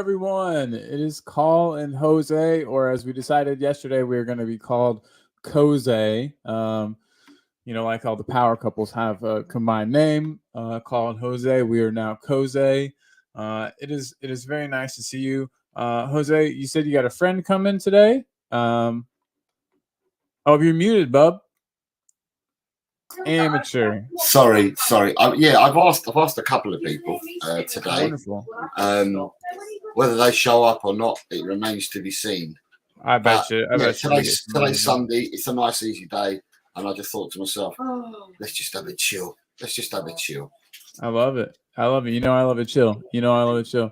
everyone. It is Call and Jose, or as we decided yesterday, we are going to be called Coze. Like all the power couples have a combined name, Call and Jose. We are now Coze. It is very nice to see you. Jose, you said you got a friend coming today. You're muted, bub. Amateur. Sorry. I've asked a couple of people today. Wonderful. Whether they show up or not, it remains to be seen. I bet you. Today's Sunday. It's a nice, easy day, and I just thought to myself, let's just have a chill. I love it. I love it. I love it chill. So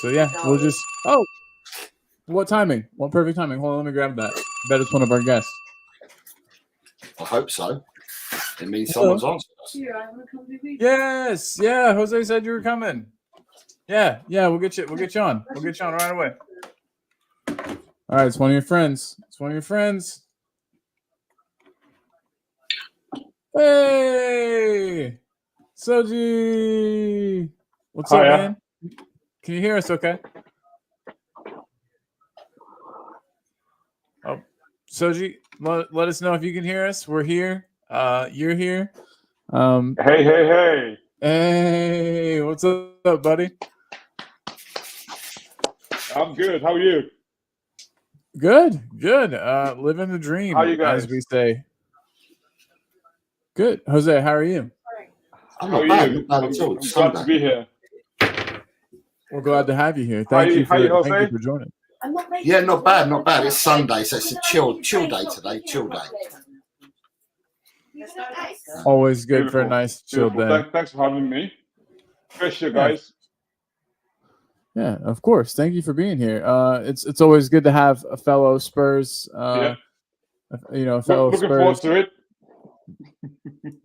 yeah, we'll just. Oh, what timing? What perfect timing? Hold on, let me grab that. I bet it's one of our guests. I hope so. It means someone's answered us. Yes, yeah. Jose said you were coming. Yeah. We'll get you on. We'll get you on right away. All right, it's one of your friends. Hey, Soji. What's up, man? Can you hear us? Okay. Oh, Soji, let us know if you can hear us. We're here. You're here. Hey. Hey, what's up, buddy? I'm good. How are you? Good. Living the dream, how you guys? As we say. Good. Jose, how are you? How are you? I'm glad to be here. We're glad to have you here. Thank you for joining. Yeah, not bad. It's Sunday, so it's a chill day today. Chill day. Always good for a nice chill day. Thanks for having me. Appreciate you guys. Yeah, of course. Thank you for being here. It's always good to have a fellow Spurs. Fellow Looking Spurs. forward to it.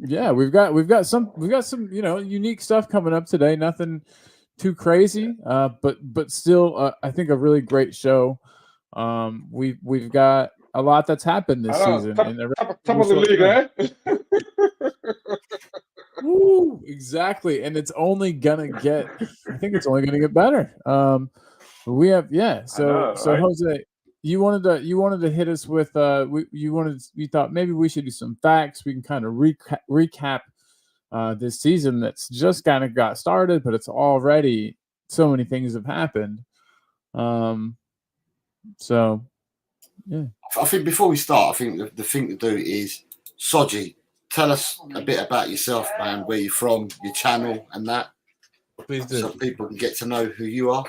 Yeah, we've got some unique stuff coming up today. Nothing too crazy, but still, I think a really great show. We've got a lot that's happened this season. Top of the league, eh? Woo, exactly, and it's only gonna get. I think it's only gonna get better. We have So right? Jose, you wanted to hit us with we thought maybe we should do some facts. We can kind of recap this season that's just kind of got started, but it's already so many things have happened. So yeah. I think before we start, I think the thing to do is, Soji, tell us a bit about yourself, man, where you're from, your channel, and that. Please do. So people can get to know who you are.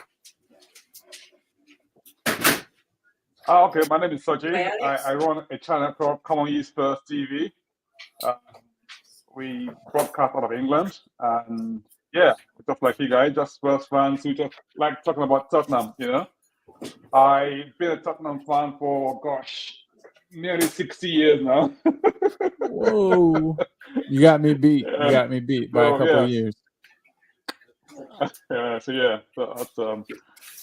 Okay, my name is Soji. I run a channel called Common Spurs TV. We broadcast out of England, and just like you guys, just Spurs fans who just like talking about Tottenham. I've been a Tottenham fan for nearly 60 years now. Whoa, you got me beat. By a couple of years. So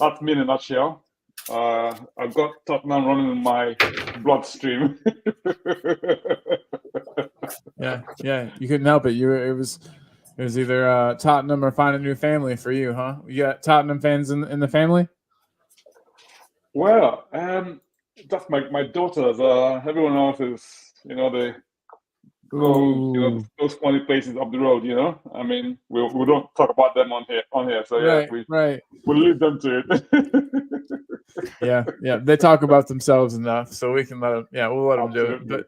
that's me in a nutshell. I've got Tottenham running in my bloodstream. Yeah, you couldn't help it. It was either Tottenham or find a new family for you, huh? You got Tottenham fans in the family? Well, that's my daughters. Everyone else is, they go, those funny places up the road. I mean, we don't talk about them on here. So we'll leave them to it. yeah, they talk about themselves enough, so we can let them. Yeah, we'll let them do it.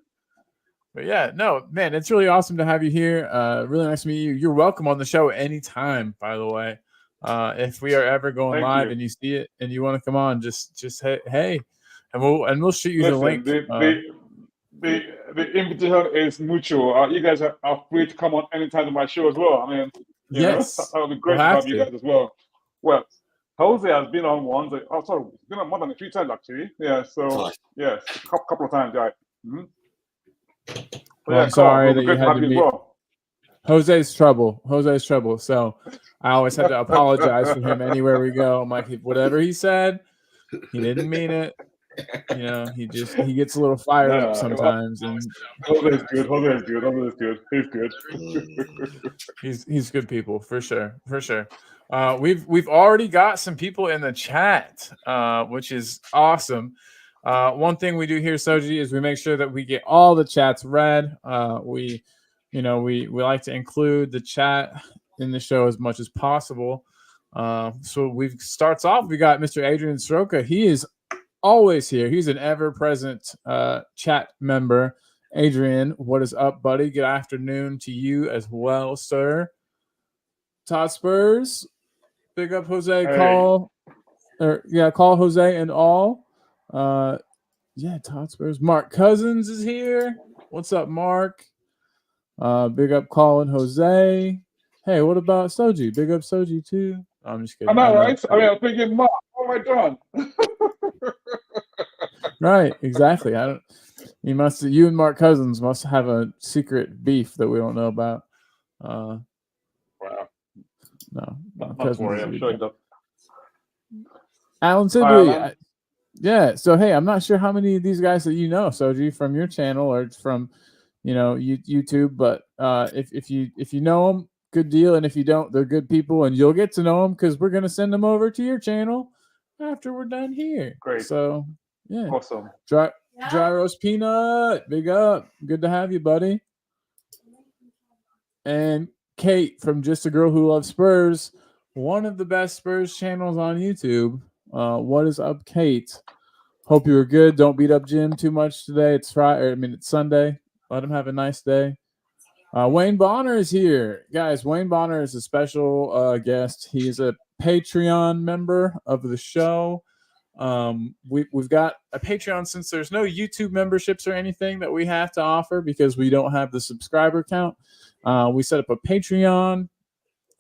But yeah, no, man, it's really awesome to have you here. Really nice to meet you. You're welcome on the show anytime, by the way. If we are ever going live and you see it and you want to come on, just hey, and we'll shoot you the link. The invitation is mutual. You guys are free to come on anytime to my show as well. I mean, yes, that would be great to have you guys as well. Well, Jose has been on once. He's been on more than a few times actually. Yeah, so yes, a couple of times, right? Mm-hmm. I'm sorry that you had to meet. Well. Jose's trouble. So I always have to apologize for him anywhere we go. I'm like, whatever he said, he didn't mean it. You know, he gets a little fired up sometimes, and Jose's good. Jose's good. Jose's good. He's good. he's good people for sure. We've already got some people in the chat, which is awesome. One thing we do here, Soji, is we make sure that we get all the chats read. We like to include the chat in the show as much as possible. So we starts off. We got Mr. Adrian Sroka. He is always here. He's an ever-present chat member. Adrian, what is up, buddy? Good afternoon to you as well, sir. Todd Spurs, big up Jose. Hey. Call Jose and all. Todd Spurs. Mark Cousins is here. What's up, Mark? Big up Call and Jose. Hey, what about Soji? Big up Soji too. I'm just kidding. I'm all right. I mean, I'm thinking, Mark, what have I done? Right, exactly. You and Mark Cousins must have a secret beef that we don't know about. Wow. No, not worry, I'm sure that. Alan Sibley. Yeah. So hey, I'm not sure how many of these guys that you know, Soji, from your channel or from, YouTube. But if you know them, good deal. And if you don't, they're good people, and you'll get to know them because we're gonna send them over to your channel after we're done here. Great. So yeah. Awesome. Dry roast peanut, big up. Good to have you, buddy. And Kate from Just a Girl Who Loves Spurs, one of the best Spurs channels on YouTube. What is up, Kate? Hope you were good. Don't beat up Jim too much today. It's Friday. It's Sunday. Let him have a nice day. Wayne Bonner is here, guys. Wayne Bonner is a special guest. He is a Patreon member of the show. We've got a Patreon since there's no YouTube memberships or anything that we have to offer because we don't have the subscriber count. We set up a Patreon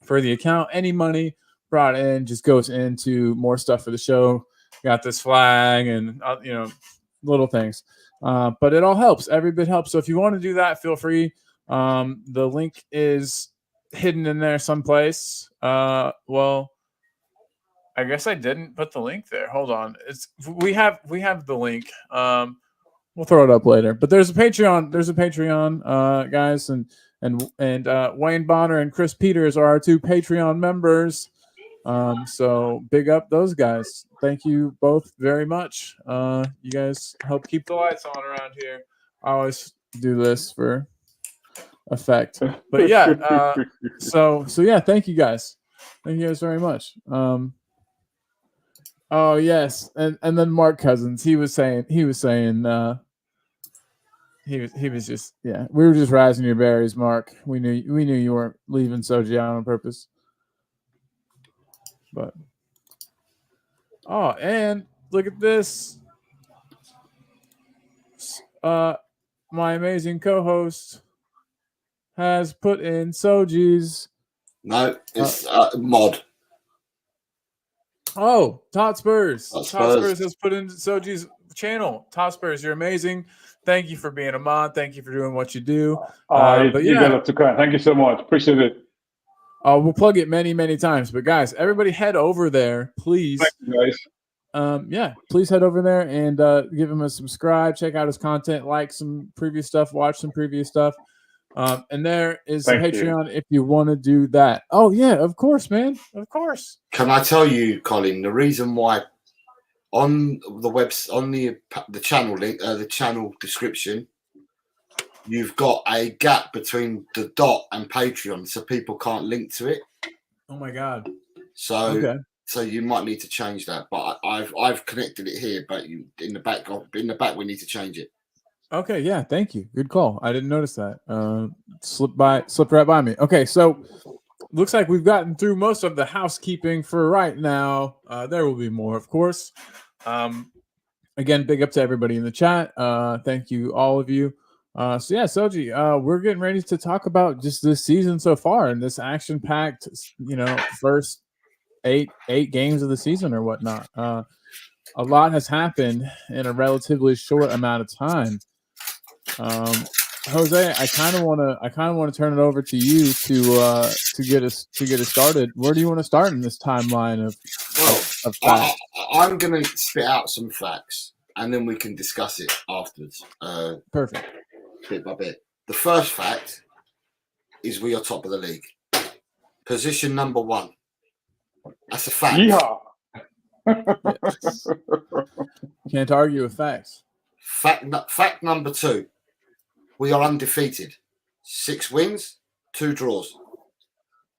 for the account. Any money brought in just goes into more stuff for the show. Got this flag and little things, but it all helps. Every bit helps. So if you want to do that, feel free. The link is hidden in there someplace. Well, I guess I didn't put the link there. Hold on. We have the link. We'll throw it up later. But there's a Patreon. Guys, and Wayne Bonner and Chris Peters are our two Patreon members. So big up those guys. Thank you both very much. You guys help keep the lights on around here. I always do this for effect. But yeah, so yeah, thank you guys. Thank you guys very much. Oh yes, and then Mark Cousins, he was saying he was just, yeah, we were just raising your berries, Mark. We knew you weren't leaving Soji out on purpose. But and look at this. My amazing co-host has put in Soji's. No, it's mod. Oh, Todd Spurs. Todd Spurs has put in Soji's channel. Todd Spurs, you're amazing. Thank you for being a mod. Thank you for doing what you do. But you guys are too kind. Thank you so much. Appreciate it. We'll plug it many, many times. But guys, everybody head over there, please. Thank you, guys. Please head over there and give him a subscribe. Check out his content. Like some previous stuff. Watch some previous stuff. And there is Patreon if you want to do that. Oh yeah, of course, man. Of course. Can I tell you, Colin, the reason why on the website, on the channel link, the channel description, you've got a gap between the dot and Patreon, so people can't link to it. Oh my god. So you might need to change that. But I've connected it here, but in the back we need to change it. Okay, yeah, thank you. Good call. I didn't notice that. Slipped right by me. Okay, so looks like we've gotten through most of the housekeeping for right now. There will be more, of course. Again, big up to everybody in the chat. Thank you, all of you. So yeah, Soji, we're getting ready to talk about just this season so far and this action-packed, first eight games of the season or whatnot. A lot has happened in a relatively short amount of time. Jose, I kind of want to turn it over to you to get us started. Where do you want to start in this timeline of facts? I'm going to spit out some facts, and then we can discuss it afterwards. Perfect. Bit by bit. The first fact is we are top of the league. Position number 1. That's a fact. Yeehaw. Yes. Can't argue with facts. Fact number 2. We are undefeated. 6 wins, 2 draws.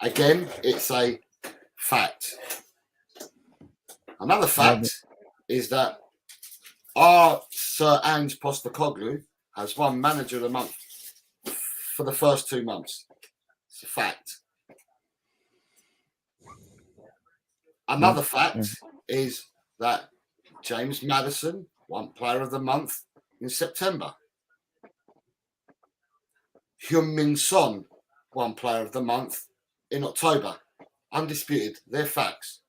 Again, it's a fact. Another fact is that our Sir Ange Postecoglou has won Manager of the Month for the first 2 months. It's a fact. Another fact is that James Maddison won Player of the Month in September. Heung-min Son won Player of the Month in October. Undisputed. They're facts.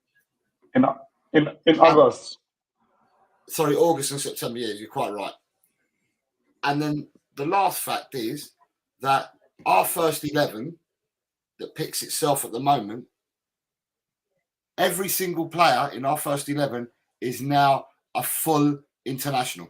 In August. Sorry, August and September. Yeah, you're quite right. And then the last fact is that our first 11 that picks itself at the moment, every single player in our first 11 is now a full international.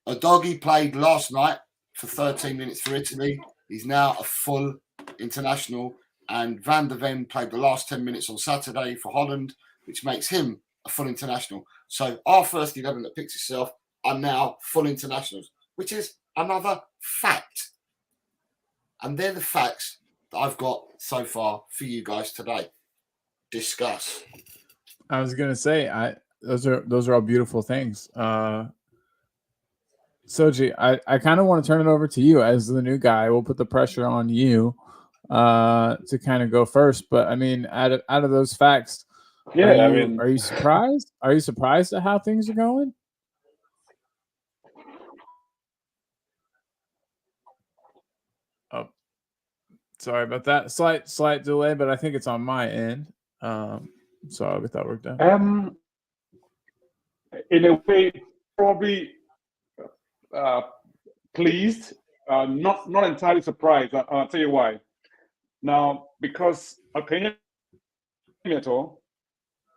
Udogie played last night for 13 minutes for Italy. He's now a full international. And Van der Ven played the last 10 minutes on Saturday for Holland, which makes him a full international. So our first 11 that picks itself are now full internationals, which is another fact. And they're the facts that I've got so far for you guys today. Discuss. I was gonna say, those are all beautiful things. Soji, I kind of want to turn it over to you as the new guy. We'll put the pressure on you to kind of go first. But I mean, out of those facts, are you surprised? Are you surprised at how things are going? Oh, sorry about that. Slight delay, but I think it's on my end. So I'll get that worked out. In a way, probably pleased, not entirely surprised. I'll tell you why. Now, because can you hear me at all?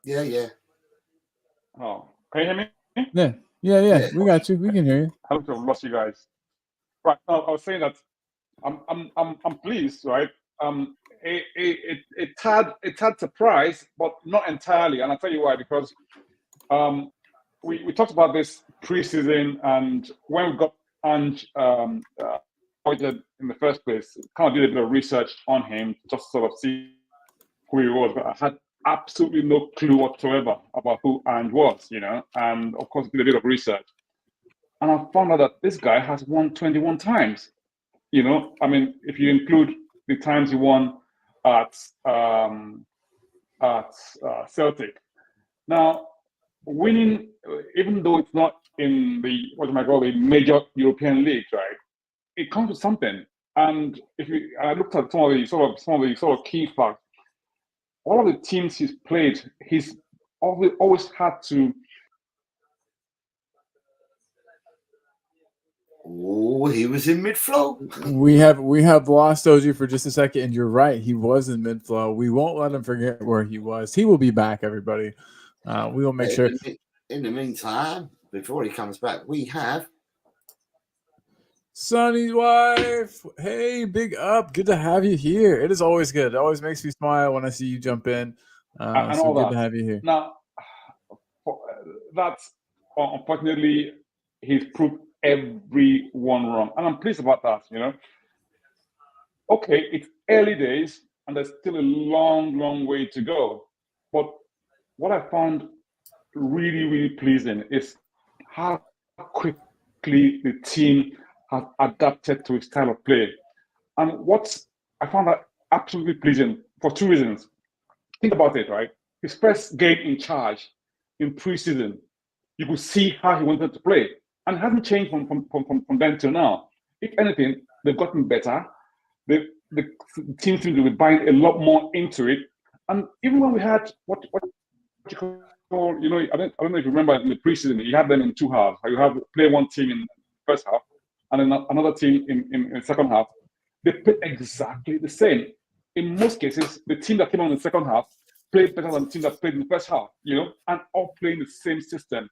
Yeah. Oh, can you hear me? Yeah. We got you. We can hear you. I hope I've lost you guys. Right. No, I was saying that I'm pleased, right? It had surprise, but not entirely, and I'll tell you why. Because we talked about this preseason, and when we got Ange appointed in the first place, kind of did a bit of research on him, just sort of see who he was. But I had absolutely no clue whatsoever about who Ange was, and of course did a bit of research, and I found out that this guy has won 21 times. I mean, if you include the times he won at Celtic. Now, winning, even though it's not in the major European leagues, right? It comes with something. And I looked at some of the key facts. All of the teams he's played, he's always had to. Oh, he was in mid-flow. We have lost Oji for just a second, and you're right. He was in mid-flow. We won't let him forget where he was. He will be back, everybody. We will make sure. In the meantime, before he comes back, we have Sonny's wife. Hey, big up. Good to have you here. It is always good. It always makes me smile when I see you jump in. So good to have you here. Now, that's unfortunately, he's proved everyone wrong, and I'm pleased about that. Okay, it's early days, and there's still a long way to go. But what I found really pleasing is how quickly the team has adapted to his style of play. And I found that absolutely pleasing for 2 reasons. Think about it, right? His first game in charge in preseason, you could see how he wanted to play. And it hasn't changed from then till now. If anything, they've gotten better. The team seems to be buying a lot more into it. And even when we had what you call, I don't know if you remember in the preseason, you had them in 2 halves. You have play one team in the first half and then another team in the second half. They played exactly the same. In most cases, the team that came on in the second half played better than the team that played in the first half, and all playing the same system.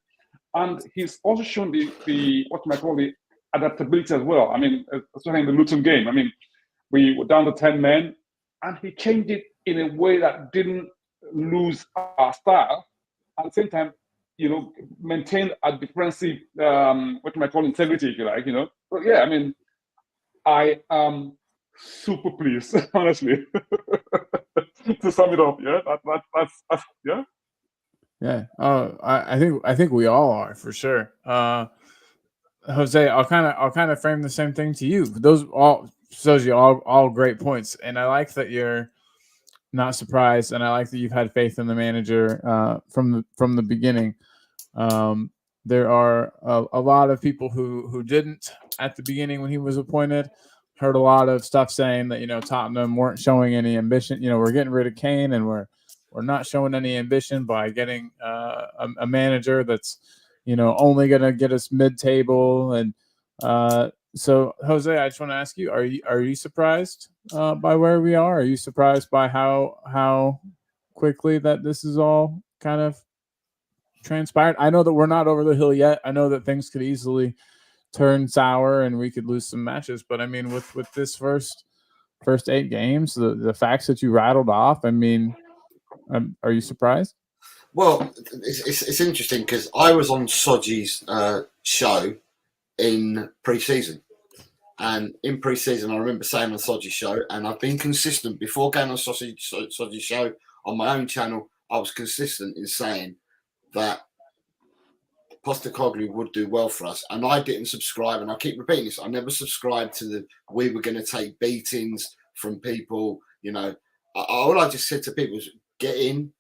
and he's also shown the what I call the adaptability as well. I mean, especially in the Luton game. I mean, we were down to 10 men, and he changed it in a way that didn't lose our style. At the same time, maintain a defensive, what I call integrity, if you like, But yeah, I mean, I am super pleased, honestly, to sum it up. Yeah, that's yeah. Yeah. I think we all are for sure. Jose, I'll kind of frame the same thing to you. Those all great points, and I like that you're not surprised, and I like that you've had faith in the manager from the beginning. There are a lot of people who didn't at the beginning when he was appointed. Heard a lot of stuff saying that Tottenham weren't showing any ambition. We're getting rid of Kane, and we're not showing any ambition by getting a manager that's only going to get us mid-table. And so, Jose, I just want to ask you: Are you surprised by where we are? Are you surprised by how quickly that this is all kind of transpired? I know that we're not over the hill yet. I know that things could easily turn sour and we could lose some matches. But I mean, with this first 8 games, the facts that you rattled off, I mean, are you surprised? Well, it's interesting because I was on Soji's show in pre-season. And in pre-season, I remember saying on Soji's show, and I've been consistent before going on Soji's show on my own channel, I was consistent in saying that Postecoglou would do well for us. And I didn't subscribe, and I keep repeating this, I never subscribed to we were going to take beatings from people. All I just said to people was, get in,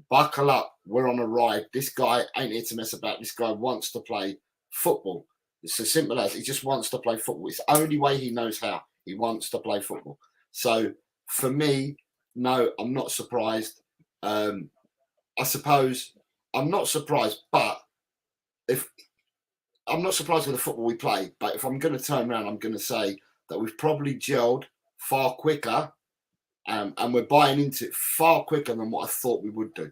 buckle up, we're on a ride. This guy ain't here to mess about. This guy wants to play football. It's as simple as he just wants to play football. It's the only way he knows how. He wants to play football. So for me, no, I'm not surprised. I suppose I'm not surprised, but if I'm not surprised with the football we play, but if I'm going to turn around, I'm going to say that we've probably gelled far quicker, and we're buying into it far quicker than what I thought we would do.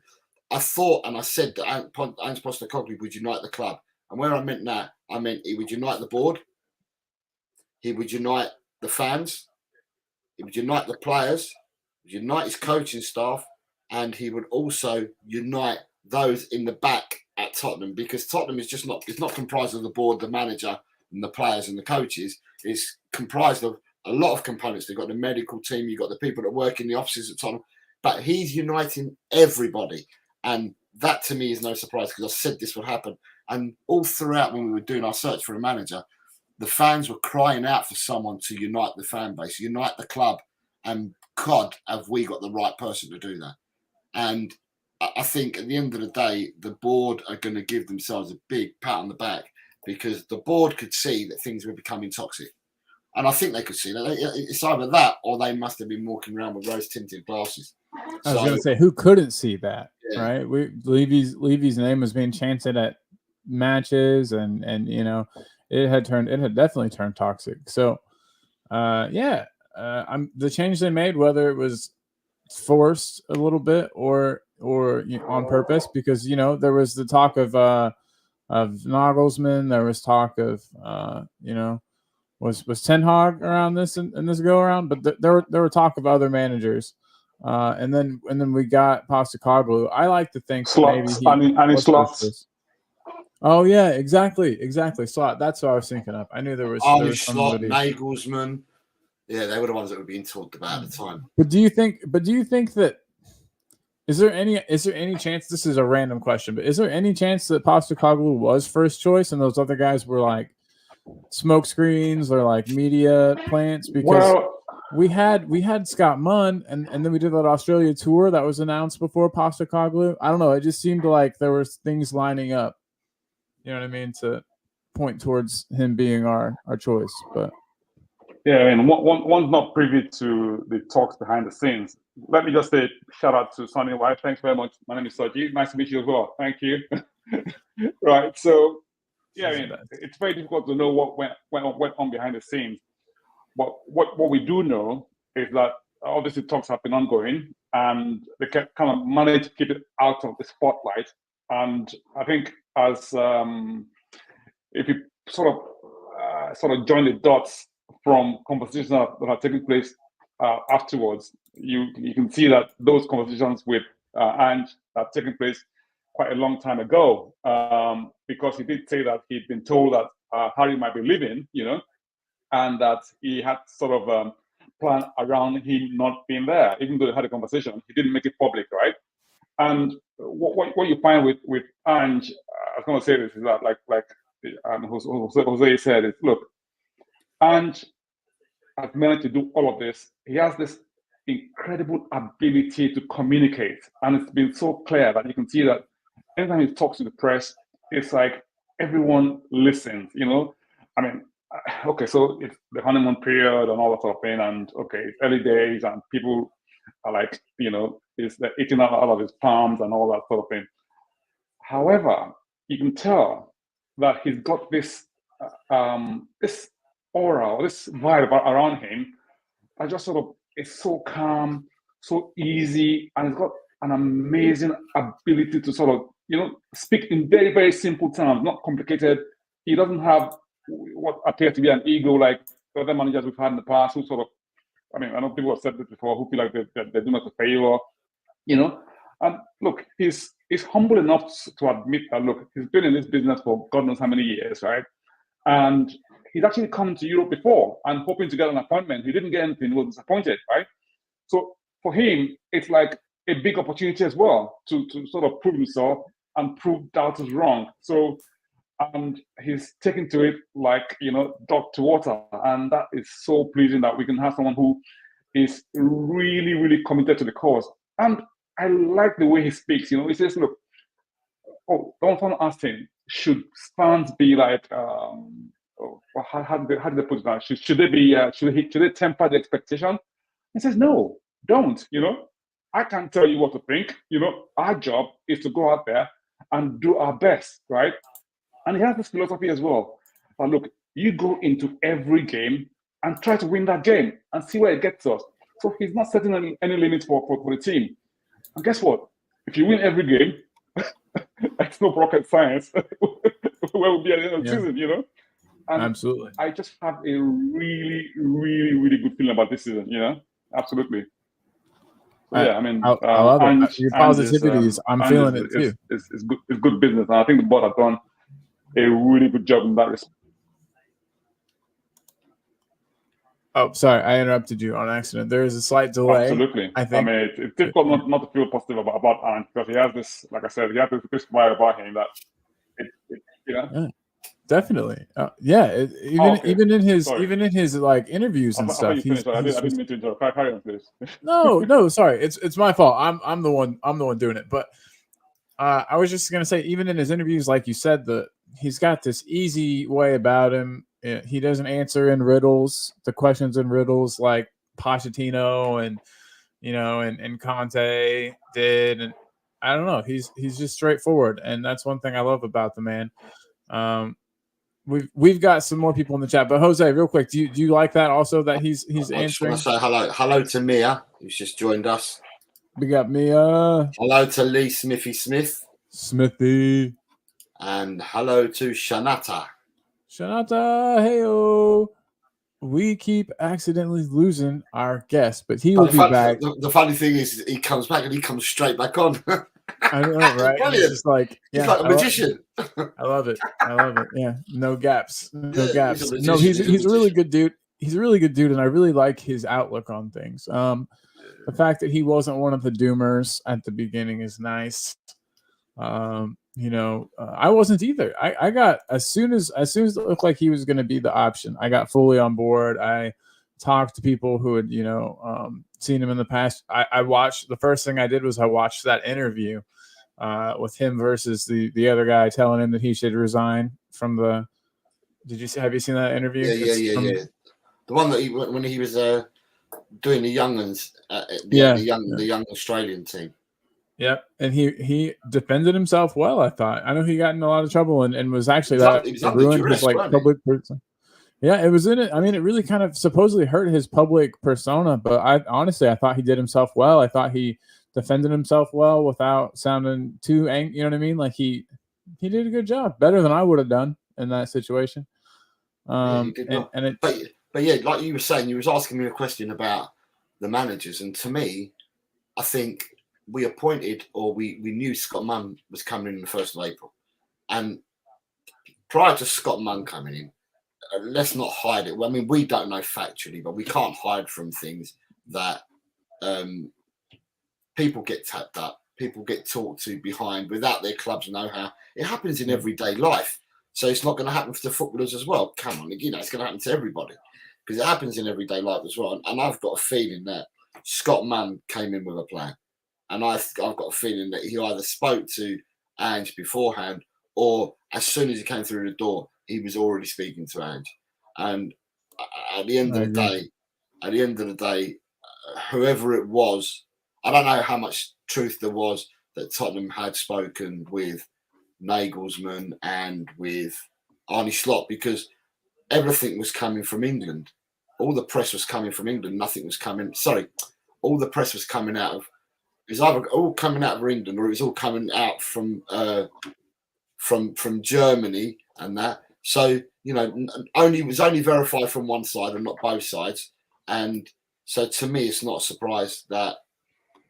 I thought, and I said that Ange Postecoglou would unite the club. And where I meant that, I meant he would unite the board, he would unite the fans, he would unite the players, unite his coaching staff, and he would also unite those in the back at Tottenham, because Tottenham is just not, it's not comprised of the board, the manager, and the players and the coaches. It's comprised of a lot of components. They've got the medical team, you've got the people that work in the offices at Tottenham, but he's uniting everybody. And that to me is no surprise, because I said this would happen. And all throughout when we were doing our search for a manager, the fans were crying out for someone to unite the fan base, unite the club. And God, have we got the right person to do that? And I think at the end of the day, the board are going to give themselves a big pat on the back, because the board could see that things were becoming toxic. And I think they could see that. It's either that or they must have been walking around with rose-tinted glasses. I was going to say, who couldn't see that, Yeah. right? Levy's name was being chanted at matches, and it had definitely turned toxic. So, the change they made, whether it was forced a little bit or on purpose, because there was the talk of Nagelsmann, there was talk of was Ten Hag around this in this go around, but there were talk of other managers, and then we got Postecoglou. I like to think slots, maybe and slots. Oh yeah, exactly. Slot. That's what I was thinking of. I knew there was Slot, Nagelsmann. Yeah, they were the ones that were being talked about at the time. But do you think that is there any chance, this is a random question, but is there any chance that Postecoglou was first choice and those other guys were like smoke screens or like media plants? Because we had Scott Munn, and then we did that Australia tour that was announced before Postecoglou. I don't know. It just seemed like there was things lining up. You know what I mean? To point towards him being our choice, but. Yeah, I mean, one's not privy to the talks behind the scenes. Let me just say shout out to Sonny White. Thanks very much. My name is Soji. Nice to meet you as well. Thank you. Right. So, yeah, I mean, it's very difficult to know what went on behind the scenes. But what we do know is that obviously talks have been ongoing, and they kind of managed to keep it out of the spotlight. And I think as if you sort of join the dots from conversations that are taking place afterwards, you can see that those conversations with Ange are taking place quite a long time ago, because he did say that he'd been told that Harry might be leaving, and that he had sort of planned around him not being there. Even though they had a conversation, he didn't make it public, right? And what you find with Ange, I was going to say this, is that like Jose said, is look, Ange has managed to do all of this. He has this incredible ability to communicate, and it's been so clear that you can see that anytime he talks to the press, it's like everyone listens. I mean, okay, so it's the honeymoon period and all that sort of thing, and okay, it's early days, and people are like, they're eating out of his palms and all that sort of thing. However, you can tell that he's got this this aura, or this vibe around him. I just sort of, it's so calm, so easy, and he's got an amazing ability to sort of, speak in very, very simple terms, not complicated. He doesn't have what appears to be an ego like the other managers we've had in the past, who sort of, I mean, I know people have said this before, who feel like they're doing us a favor, And look, he's humble enough to admit that, look, he's been in this business for God knows how many years, right? And he's actually come to Europe before and hoping to get an appointment. He didn't get anything, he was disappointed, right? So for him, it's like a big opportunity as well to sort of prove himself and prove doubters wrong. So, and he's taken to it like, dog to water. And that is so pleasing that we can have someone who is really, really committed to the cause. And I like the way he speaks. He says, look, someone asked him, should fans be like, how do they put it down? Should they be, should they temper the expectation? He says, no, don't, I can't tell you what to think. Our job is to go out there and do our best, right? And he has this philosophy as well. But look, you go into every game and try to win that game and see where it gets us. So he's not setting any limits for the team. And guess what? If you win every game, it's no rocket science where we'll be at the end of the season, And absolutely. I just have a really, really, really good feeling about this season, Absolutely. So, I mean, I love it. Your positivity I'm feeling it too. It's good business. And I think the board have done a really good job in that respect. Oh, sorry, I interrupted you on accident. There is a slight delay. Absolutely. I think. I mean, it's difficult not to feel positive about Ant, because he has this, like I said, he has this vibe about him that, Yeah, definitely. Even in his like interviews and stuff. I didn't mean to interrupt. Carry on, please. No, sorry. It's my fault. I'm the one doing it. But I was just gonna say, even in his interviews, like you said, he's got this easy way about him. He doesn't answer in riddles, the questions in riddles like Pochettino and and Conte did, and I don't know. He's just straightforward, and that's one thing I love about the man. We've got some more people in the chat, but Jose, real quick, do you like that also that he's answering? I just want to say hello to Mia, who's just joined us. We got Mia. Hello to Lee Smithy, and hello to Shanata. Heyo. We keep accidentally losing our guest, but he will be back. The funny thing is, he comes back and he comes straight back on. I know, right? Brilliant. It's like, he's like a magician. I love it. Yeah, no gaps. No gaps. He's a really good dude. He's a really good dude, and I really like his outlook on things. The fact that he wasn't one of the doomers at the beginning is nice. I wasn't either. I got as soon as it looked like he was going to be the option, I got fully on board. I talked to people who had seen him in the past. I watched, the first thing I did was I watched that interview with him versus the other guy telling him that he should resign from the. Have you seen that interview? Yeah. The one that when he was doing the young ones, the young Australian team. Yeah, and he defended himself well, I thought. I know he got in a lot of trouble and was actually ruined his public persona. Yeah, it was in it. I mean, it really kind of supposedly hurt his public persona, but I thought he did himself well. I thought he defended himself well without sounding too angry. You know what I mean? Like he he did a good job, better than I would have done in that situation. He did well. But yeah, like you were saying, you was asking me a question about the managers, and to me, I think we appointed, or we knew Scott Munn was coming in the 1st of April, and prior to Scott Munn coming in, let's not hide it. Well, I mean, we don't know factually, but we can't hide from things that people get tapped up, people get talked to behind without their clubs know-how. It happens in everyday life. So it's not going to happen for the footballers as well. Come on, you know, it's going to happen to everybody because it happens in everyday life as well. And I've got a feeling that Scott Munn came in with a plan. And I've got a feeling that he either spoke to Ange beforehand or as soon as he came through the door, he was already speaking to Ange. And at the end of the day, whoever it was, I don't know how much truth there was that Tottenham had spoken with Nagelsmann and with Arne Slot, because everything was coming from England. All the press was coming from England. Nothing was coming. Sorry, all the press was coming out of. It was either all coming out of England or it was all coming out from Germany and that. So you know, it was only verified from one side and not both sides. And so to me, it's not a surprise that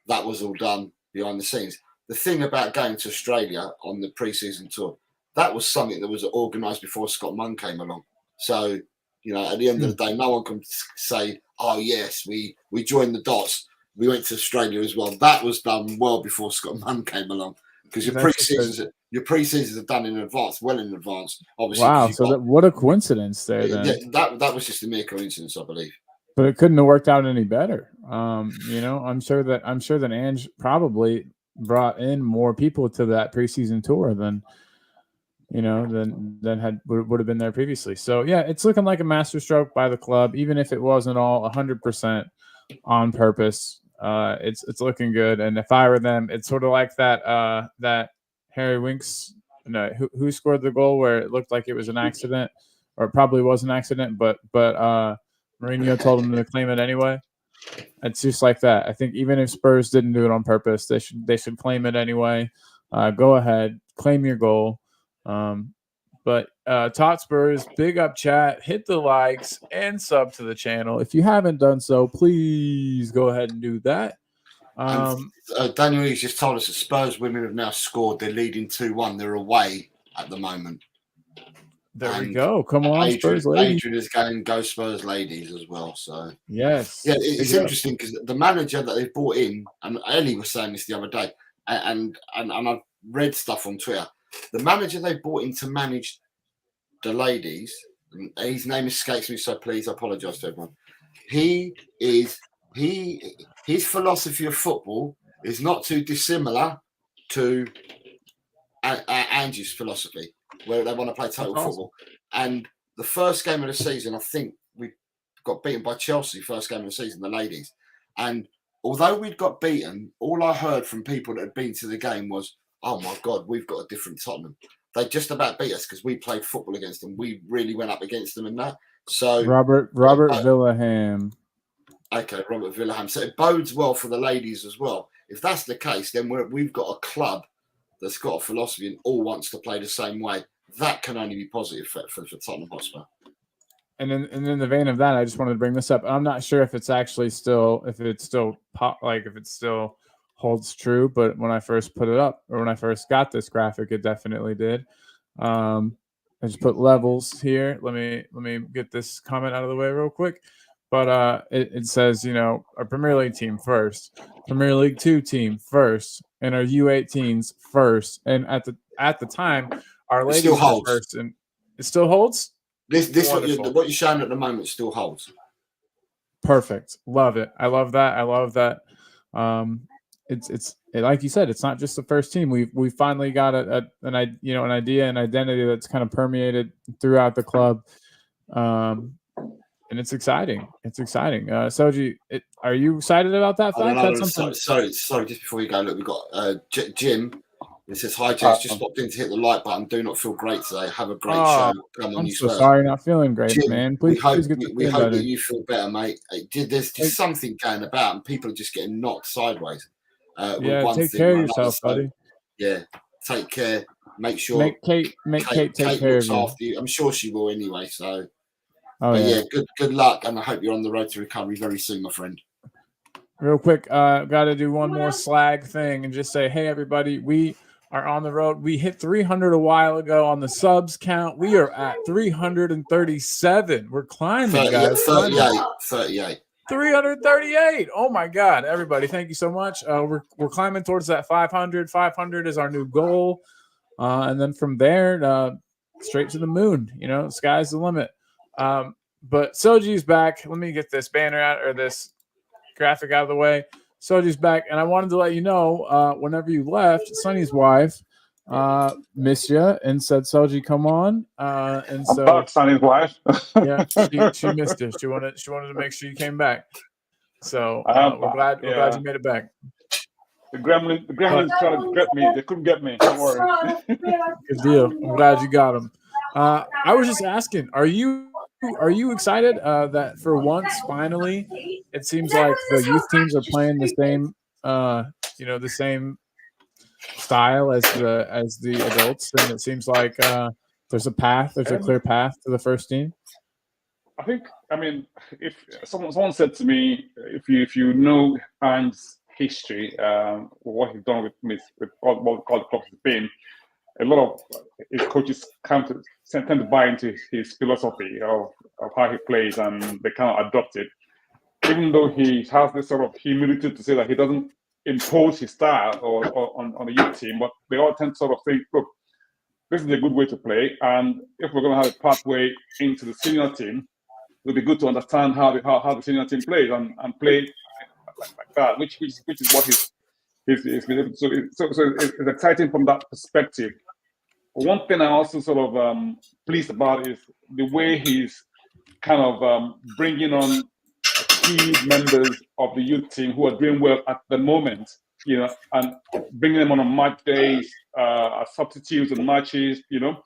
that was all done behind the scenes. The thing about going to Australia on the pre-season tour, that was something that was organised before Scott Munn came along. So, you know, at the end of the day, no one can say, oh, yes, we joined the dots. We went to Australia as well. That was done well before Scott Munn came along, because your pre-seasons are done in advance, well in advance. Obviously, wow, so what a coincidence there then. Yeah, that was just a mere coincidence, I believe. But it couldn't have worked out any better. You know, I'm sure that Ange probably brought in more people to that preseason tour than would have been there previously. So yeah, it's looking like a masterstroke by the club, even if it wasn't all 100% on purpose. It's looking good. And if I were them, it's sort of like that Harry Winks, who scored the goal where it looked like it was an accident, or it probably was an accident, but Mourinho told him to claim it anyway. It's just like that. I think even if Spurs didn't do it on purpose, they should claim it anyway. Go ahead, claim your goal. But Tot Spurs, big up chat, hit the likes and sub to the channel. If you haven't done so, please go ahead and do that. Daniel Eves just told us that Spurs women have now scored. They're leading 2-1. They're away at the moment. There we go. Come on, Spurs ladies. Adrian is going go Spurs ladies as well. So yes, yeah, it's interesting because the manager that they've brought in, and Ellie was saying this the other day, and I've read stuff on Twitter. The manager they brought in to manage the ladies, his name escapes me, so please apologise to everyone. His philosophy of football is not too dissimilar to Angie's philosophy, where they want to play total football. And the first game of the season, I think we got beaten by Chelsea, first game of the season, the ladies. And although we'd got beaten, all I heard from people that had been to the game was, oh my God, we've got a different Tottenham. They just about beat us because we played football against them. We really went up against them and that. So Robert Villaham. Okay, Robert Villaham. So it bodes well for the ladies as well. If that's the case, then we've got a club that's got a philosophy and all wants to play the same way. That can only be positive for Tottenham Hotspur. And in the vein of that, I just wanted to bring this up. I'm not sure if it still holds true, but when I first put it up, or when I first got this graphic, it definitely did. I just put levels here. Let me get this comment out of the way real quick. But it says, our Premier League team first, Premier League 2 team first, and our U18s first. And at the time, our ladies were first, and it still holds. This what you're showing at the moment still holds. Perfect. Love it. I love that. It's like you said, it's not just the first team. We finally got an idea and identity that's kind of permeated throughout the club. And it's exciting. Soji, are you excited about that fact? Sorry. Just before you go, look, we've got Jim. It says, hi, James. Just popped in to hit the like button. Do not feel great today. Have a great show. Come on, I'm so sorry, not feeling great, Jim, man. Please hope that you feel better, mate. There's just something going about, and people are just getting knocked sideways. Take care of yourself, buddy. Yeah, take care. make sure make Kate take care of looks you. after you. I'm sure she will anyway. So, but yeah, good luck, and I hope you're on the road to recovery very soon, my friend. Real quick, got to do one more slag thing and just say, hey everybody, we are on the road. We hit 300 a while ago on the subs count. We are at 337. We're climbing, guys. 38. 338. Oh my God, everybody! Thank you so much. We're climbing towards that 500. 500 is our new goal, and then from there, straight to the moon. You know, sky's the limit. But Soji's back. Let me get this banner out or this graphic out of the way. Soji's back, and I wanted to let you know, whenever you left, Sonny's wife missed you and said, "Soji, come on." And so, I'm back, Sonny's wife. yeah, she missed you. She wanted to make sure you came back. So we're glad you made it back. The gremlins trying to get me. They couldn't get me. Don't worry. Good deal. I'm glad you got them. I was just asking, are you excited that for once, finally, it seems like the youth teams are playing the same, the same style as the adults, and it seems like there's a clear path to the first team? I mean, if someone said to me, if you know Hans' history, what he's done with all the clubs he's been, a lot of his coaches tend to buy into his philosophy of how he plays, and they kind of adopt it. Even though he has this sort of humility to say that he doesn't impose his style or on the youth team, but they all tend to sort of think, look, this is a good way to play, and if we're going to have a pathway into the senior team, it would be good to understand how the senior team plays and play like that, which is what he's been able to. So it's exciting from that perspective. One thing I also sort of pleased about is the way he's kind of bringing on key members of the youth team who are doing well at the moment, you know, and bringing them on match days, as substitutes and matches, you know,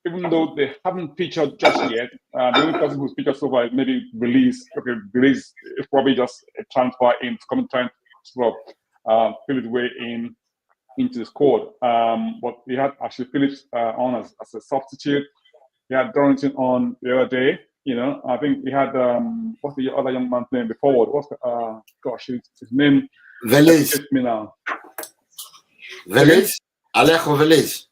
even though they haven't featured just yet. The only person who's featured so far is maybe Release. Okay, Release is probably just a transfer in, trying to sort of fill his way into the squad. But he had actually Phillips on as a substitute. He had Dorrington on the other day. You know, I think he had what's the other young man's name before? What's his name? Veliz. Me now. Veliz. Alejo Veliz.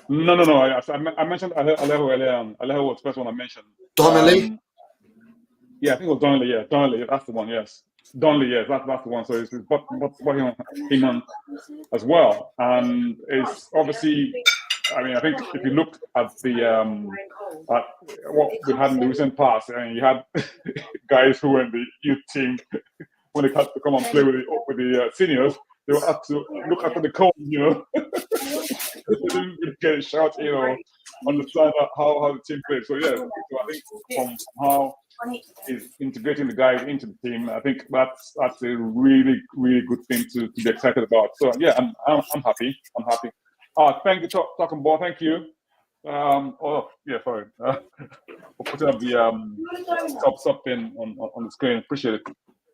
No. I mentioned Alejo earlier. Alejo was the first one I mentioned. Donnelly. Yeah, I think it was Donnelly. Yeah, Donnelly. That's the one. Yes, Donnelly. Yes, that's the one. So it's what him on as well, and it's obviously. I mean, I think if you look at the at what we had in the recent past, and you had guys who were in the youth team when they had to come and play with the seniors, they were had to look after the cone, you know. They didn't really get a shot, you know, understand how the team plays. So yeah, so I think from how he's integrating the guys into the team, I think that's a really good thing to be excited about. So yeah, I'm happy. Thank you, Talking Ball. Thank you. Sorry. For putting up the sub thing on the screen. Appreciate it.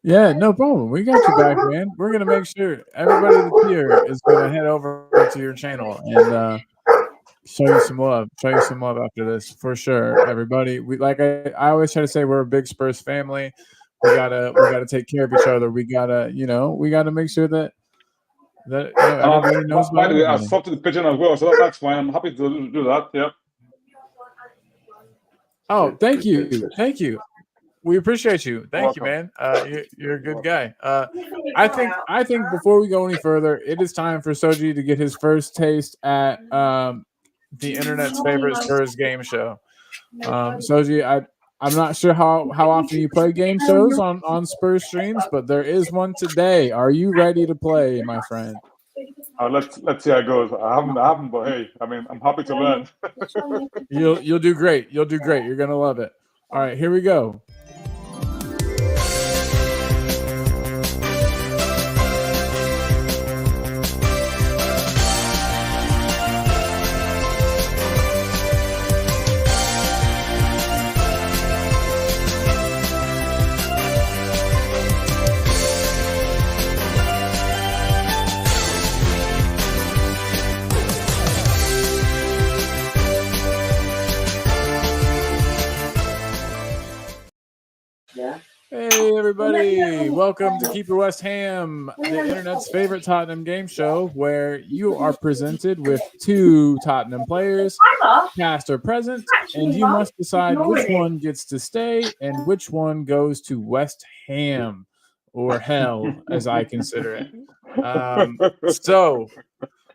Yeah, no problem. We got you back, man. We're gonna make sure everybody that's here is gonna head over to your channel and show you some love. Show you some love after this for sure. Everybody, we I always try to say we're a big Spurs family. We gotta take care of each other. We gotta make sure that everybody knows about it. I swapped to the pigeon as well, so that's fine. I'm happy to do that. Yep. Oh, thank you. We appreciate you. Thank you, man. You're a good guy. I think before we go any further, it is time for Soji to get his first taste at the internet's favorite Spurs game show. Soji, I'm not sure how often you play game shows on Spurs streams, but there is one today. Are you ready to play, my friend? Let's see how it goes. I haven't, but hey, I mean, I'm happy to learn. You'll do great. You'll do great. You're gonna love it. All right, here we go. Hey, everybody. Welcome to Keeper West Ham, the internet's favorite Tottenham game show, where you are presented with 2 Tottenham players, past or present, and you must decide which one gets to stay and which one goes to West Ham, or hell, as I consider it.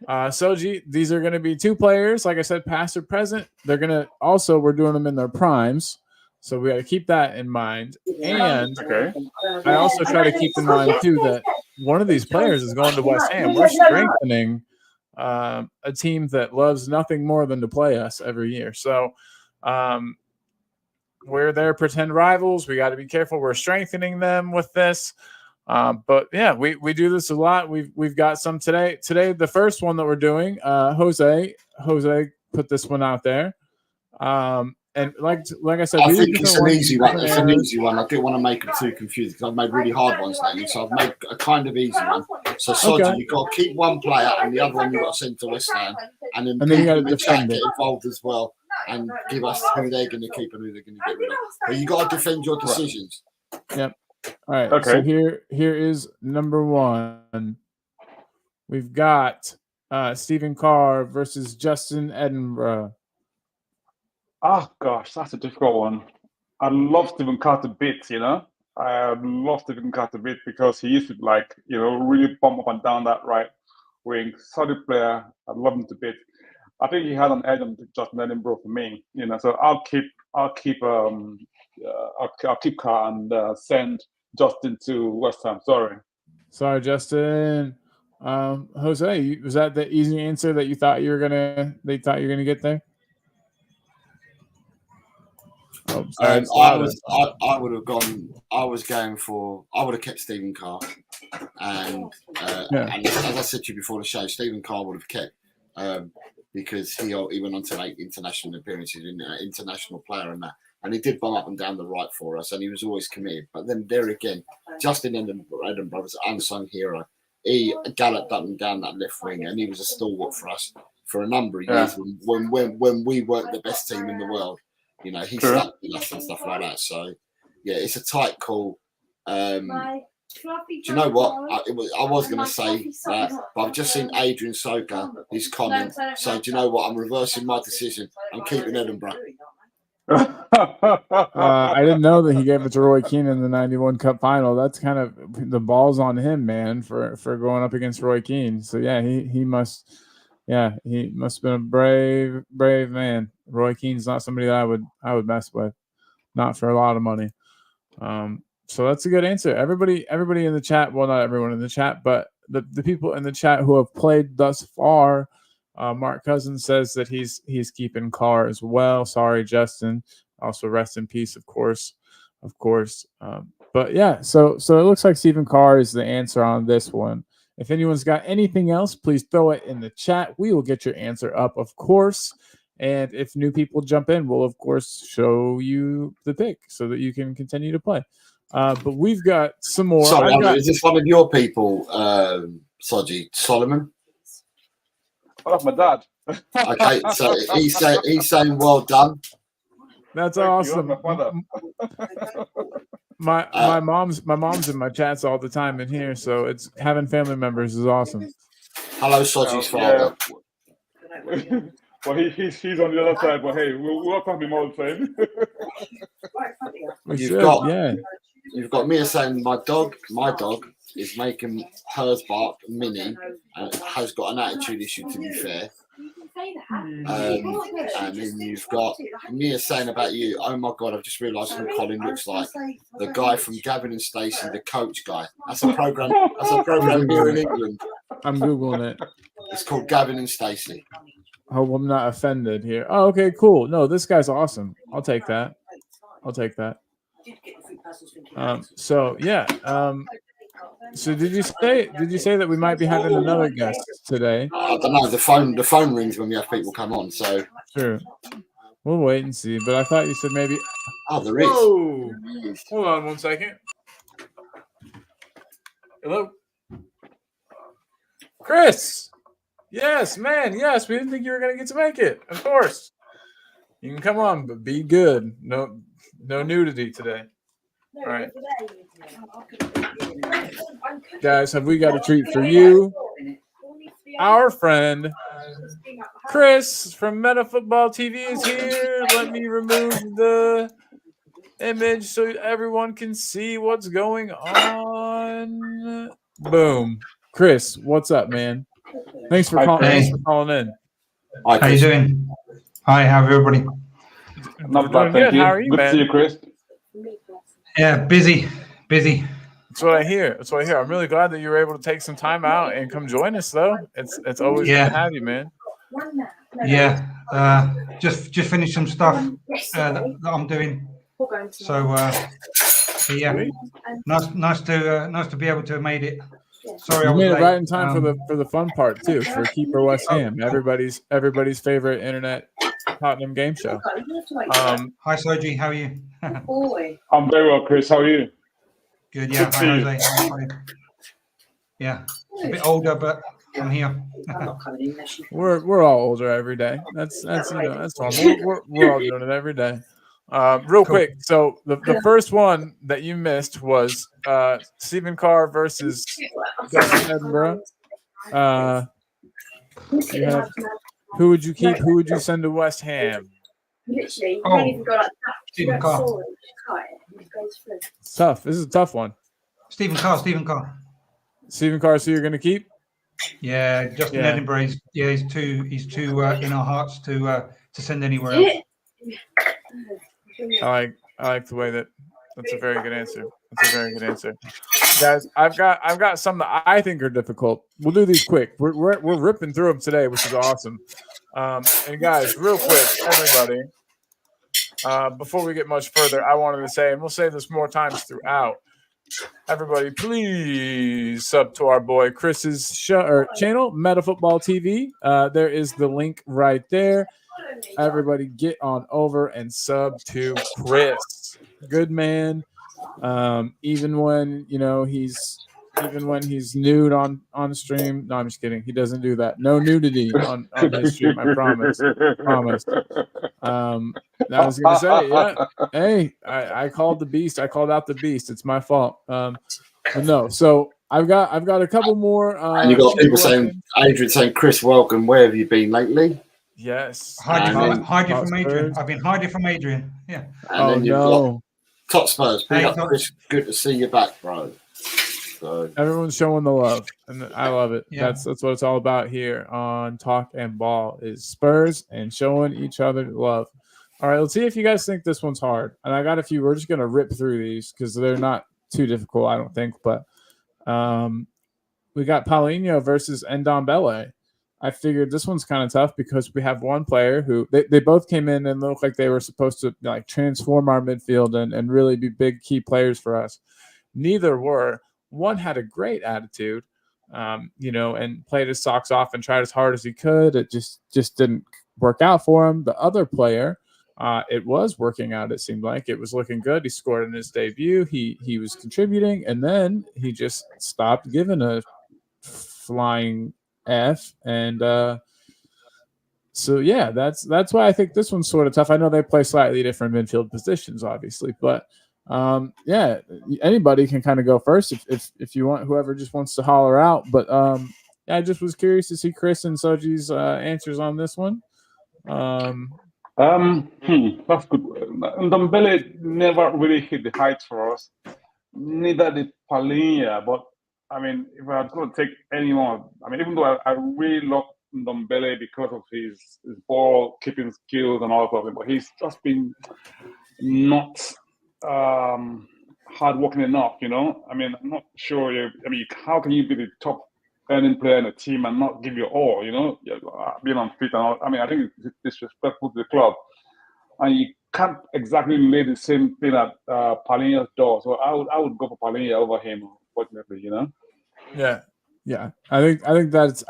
Soji, these are going to be 2 players, like I said, past or present. They're going to also, we're doing them in their primes, so we got to keep that in mind. And I also try to keep in mind too that one of these players is going to West Ham. We're strengthening a team that loves nothing more than to play us every year. So we're their pretend rivals. We got to be careful. We're strengthening them with this. But yeah, we do this a lot. We've got some today. Today, the first one that we're doing, Jose put this one out there. And like I said, I think it's an easy one. It's an easy one. I didn't want to make them too confused because I've made really hard ones lately. So I've made a kind of easy one. So Soji, you've got to keep one player and the other one you've got to send to West Ham. And then you got to defend it. Get involved as well and give us who they're going to keep and who they're going to get rid of. But you got to defend your decisions. Yep. All right. Okay. So here is number 1. We've got Stephen Carr versus Justin Edinburgh. Oh gosh, that's a difficult one. I love Stephen Carr to bits, you know. I love Stephen Carr to bits because he used to really bump up and down that right wing. Solid player. I love him to bits. I think he had an edge on Justin Edinburgh for me, you know. So I'll keep Carr and send Justin to West Ham. Sorry, Justin. Jose, was that the easy answer that you thought you were gonna get there? Oh, sorry, I would have gone. I would have kept Stephen Carr, and as I said to you before the show, Stephen Carr would have kept because he went on to 8 international appearances, international player and that, and he did bum up and down the right for us, and he was always committed. But then there again, Justin Edinburgh was an unsung hero. He galloped up and down that left wing, and he was a stalwart for us for a number of years when we weren't the best team in the world. You know, he stuck with us and stuff like that. So, yeah, it's a tight call. Do you know what? I was going to say that, but I've just seen Adrian Soka, his comment. So, do you know what? I'm reversing my decision. I'm keeping Edinburgh. I didn't know that he gave it to Roy Keane in the 91 Cup final. That's kind of the balls on him, man, for going up against Roy Keane. So, yeah, he must have been a brave man. Roy Keane's not somebody that I would mess with, not for a lot of money. So that's a good answer. Everybody in the chat, well, not everyone in the chat, but the people in the chat who have played thus far, Mark Cousins says that he's keeping Carr as well. Sorry, Justin. Also, rest in peace, of course. But yeah, so it looks like Stephen Carr is the answer on this one. If anyone's got anything else, please throw it in the chat. We will get your answer up, of course. And if new people jump in, we'll, of course, show you the pick so that you can continue to play. But we've got some more. Sorry, is this one of your people, Soji? Solomon? Oh, that's my dad. Okay, so he's saying well done. That's awesome. My mom's in my chats all the time in here, so it's having family members is awesome. Hello, Soji's father. Yeah. Well, he's on the other side, but hey, we'll probably more the same. You've got Mia saying my dog is making hers bark mini and has got an attitude issue, to be fair. And then you've got Mia saying about you, oh my God, I've just realised who Colin looks like. The guy from Gavin and Stacey, the coach guy. That's a program here in England. I'm Googling it. It's called Gavin and Stacey. Hope I'm not offended here. Oh, okay, cool. No, this guy's awesome. I'll take that. So yeah. So did you say that we might be having another guest today? I don't know. The phone rings when we have people come on. So sure, we'll wait and see. But I thought you said maybe. Oh, there is. Whoa. Hold on 1 second. Hello, Chris. Yes, man. Yes, we didn't think you were going to get to make it. Of course. You can come on, but be good. No nudity today. All right. Guys, have we got a treat for you? Our friend Chris from Meta Football TV is here. Let me remove the image so everyone can see what's going on. Boom. Chris, what's up, man? Thanks for calling in. How you doing? Hi, how everybody? Not bad, thank you. How are you, good to see you, Chris. Yeah, busy. That's what I hear. I'm really glad that you were able to take some time out and come join us, though. It's always good to have you, man. Yeah, just finished some stuff that I'm doing. So yeah, nice to be able to have made it. Sorry, you I was made late. it right in time for the fun part too, for Keeper West Ham, everybody's favorite internet Tottenham game show. Hi, Soji, how are you? I'm very well, Chris. How are you? Good, yeah. Hi, Jose. Yeah, a bit older, but I'm here. We're all older every day. That's normal. We're all doing it every day. Real quick, so the first one that you missed was Stephen Carr versus Dustin Edinburgh. You have who would you keep? Who would you send to West Ham? Literally, you can't even go like that. Stephen Carr. It's tough. This is a tough one. Stephen Carr. Stephen Carr. So you're gonna keep? Yeah, Justin Edinburgh. He's too in our hearts to send anywhere else. I like the way that's a very good answer. Guys, I've got some that I think are difficult. We'll do these quick. We're ripping through them today, which is awesome. And guys, real quick, everybody, before we get much further, I wanted to say, and we'll say this more times throughout, everybody, please sub to our boy Chris's channel, Meta Football TV. There is the link right there. Everybody get on over and sub to Chris. Good man. Even when he's nude on stream. No, I'm just kidding. He doesn't do that. No nudity on his stream. I promise. I was gonna say, yeah. Hey, I called the beast. I called out the beast. It's my fault. But no. So I've got a couple more. And you got people saying, Adrian saying, Chris, welcome. Where have you been lately? Yes. Hiding from Adrian. I've been hiding from Adrian. Yeah. And then you've got Top Spurs. Big up, Chris. Good to see you back, bro. So everyone's showing the love, and I love it. Yeah. That's what it's all about here on Talk and Ball is Spurs and showing each other love. All right, let's see if you guys think this one's hard. And I got a few. We're just gonna rip through these because they're not too difficult, I don't think. But we got Paulinho versus Ndombele. I figured this one's kind of tough because we have one player who they both came in and looked like they were supposed to like transform our midfield and really be big key players for us. Neither were. One had a great attitude, and played his socks off and tried as hard as he could. It just didn't work out for him. The other player, it was working out. It seemed like it was looking good. He scored in his debut. He was contributing, and then he just stopped giving a flying F. And so yeah, that's why I think this one's sort of tough. I know they play slightly different midfield positions, obviously, but yeah, anybody can kind of go first if you want. Whoever just wants to holler out. But yeah, I just was curious to see Chris and Soji's answers on this one. That's good. Ndombele never really hit the heights for us. Neither did Paulinho. But I mean, if I was going to take anyone, I mean, even though I really love Ndombele because of his ball keeping skills and all of that, but he's just been not hardworking enough. I mean, I'm not sure. How can you be the top earning player in a team and not give your all? Being unfit and all. I mean, I think it's disrespectful to the club, and you can't exactly lay the same thing at Paulinho's door. So I would go for Paulinho over him, unfortunately. Yeah. I think that's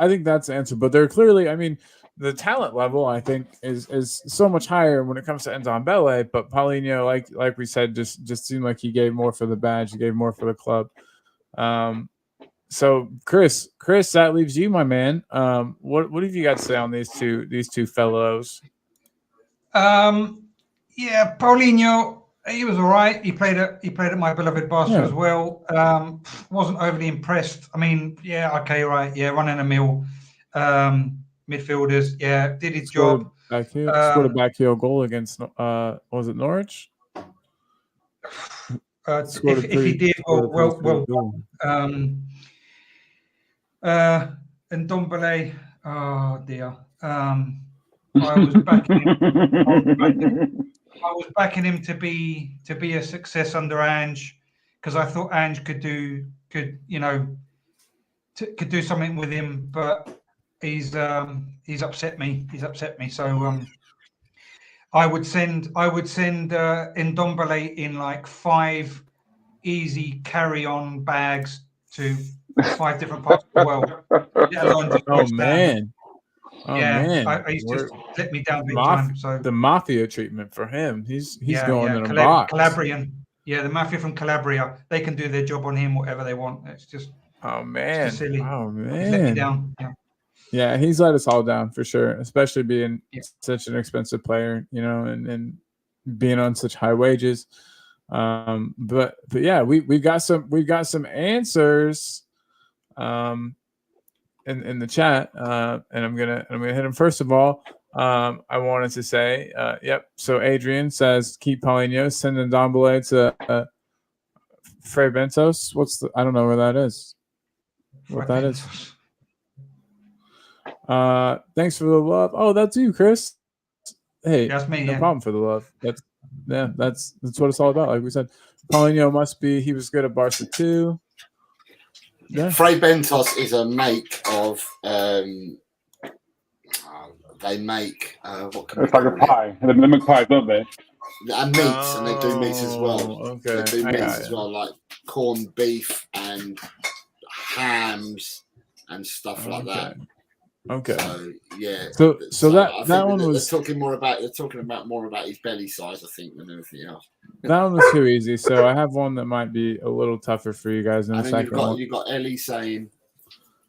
the answer. But they're clearly, I mean, the talent level I think is so much higher when it comes to Ndombele. But Paulinho, like we said, just seemed like he gave more for the badge, he gave more for the club. So Chris, that leaves you, my man. What have you got to say on these two fellows? Yeah, Paulinho. He was all right. He played at my beloved Barca as well. Wasn't overly impressed. I mean, yeah, okay, right, yeah, running a mill, midfielders, yeah, did his job. Scored a backheel goal against was it Norwich? If he did, well. And Dombele, oh dear. I was backing him. I was backing him to be a success under Ange, because I thought Ange could do something with him, but he's upset me. So I would send Ndombele in like 5 easy carry-on bags to 5 different parts of the world. Let alone just Oh man. I used to let me down big time. So the mafia treatment for him. He's going in a box. Calabrian. Yeah, the mafia from Calabria. They can do their job on him, whatever they want. It's just it's just silly. Oh man. He's let me down. Yeah, he's let us all down for sure, especially being such an expensive player, and being on such high wages. But yeah, we've got some answers in the chat, and I'm gonna hit them. First of all, I wanted to say, so Adrian says keep Paulinho, send Ndombele to Frei Bentos. I don't know where that is. What that is. Thanks for the love. Oh, that's you, Chris. Hey, that's me. No problem for the love. That's what it's all about. Like we said, Paulinho he was good at Barca too. Yeah. Frei Bentos is a make of they make what can it's like a pie. They make pie, don't they? And meats, and they do meats as well. Okay. They do meats as well, like corned beef and hams and stuff like that. Okay. So yeah. So that one was they're talking about more about his belly size, I think, than anything else. That one was too easy. So I have one that might be a little tougher for you guys in a second. You've got Ellie saying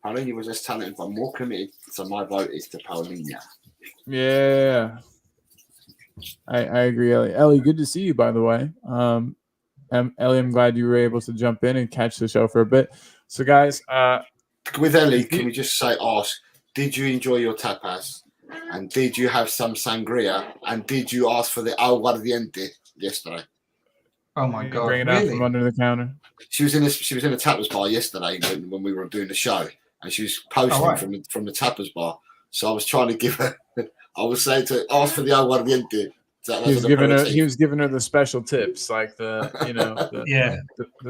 Paulinho was less talented but more committed, so my vote is to Paulinho. Yeah. I agree, Ellie. Ellie, good to see you, by the way. Ellie, I'm glad you were able to jump in and catch the show for a bit. So, guys, with Ellie, can we just ask, did you enjoy your tapas? And did you have some sangria? And did you ask for the aguardiente yesterday? Oh my God! Bring it out from under the counter. She was in a tapas bar yesterday when we were doing the show, and she was posting from the tapas bar. So I was trying to give her. I was saying to ask for the aguardiente. He was giving her the special tips, like the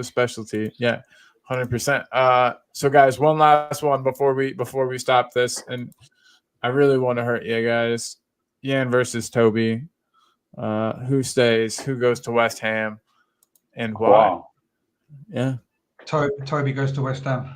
specialty. Yeah, 100%. So guys, one last one before we stop this, and I really want to hurt you guys. Jan versus Toby. Who stays? Who goes to West Ham, and why? Wow. Yeah. Toby goes to West Ham.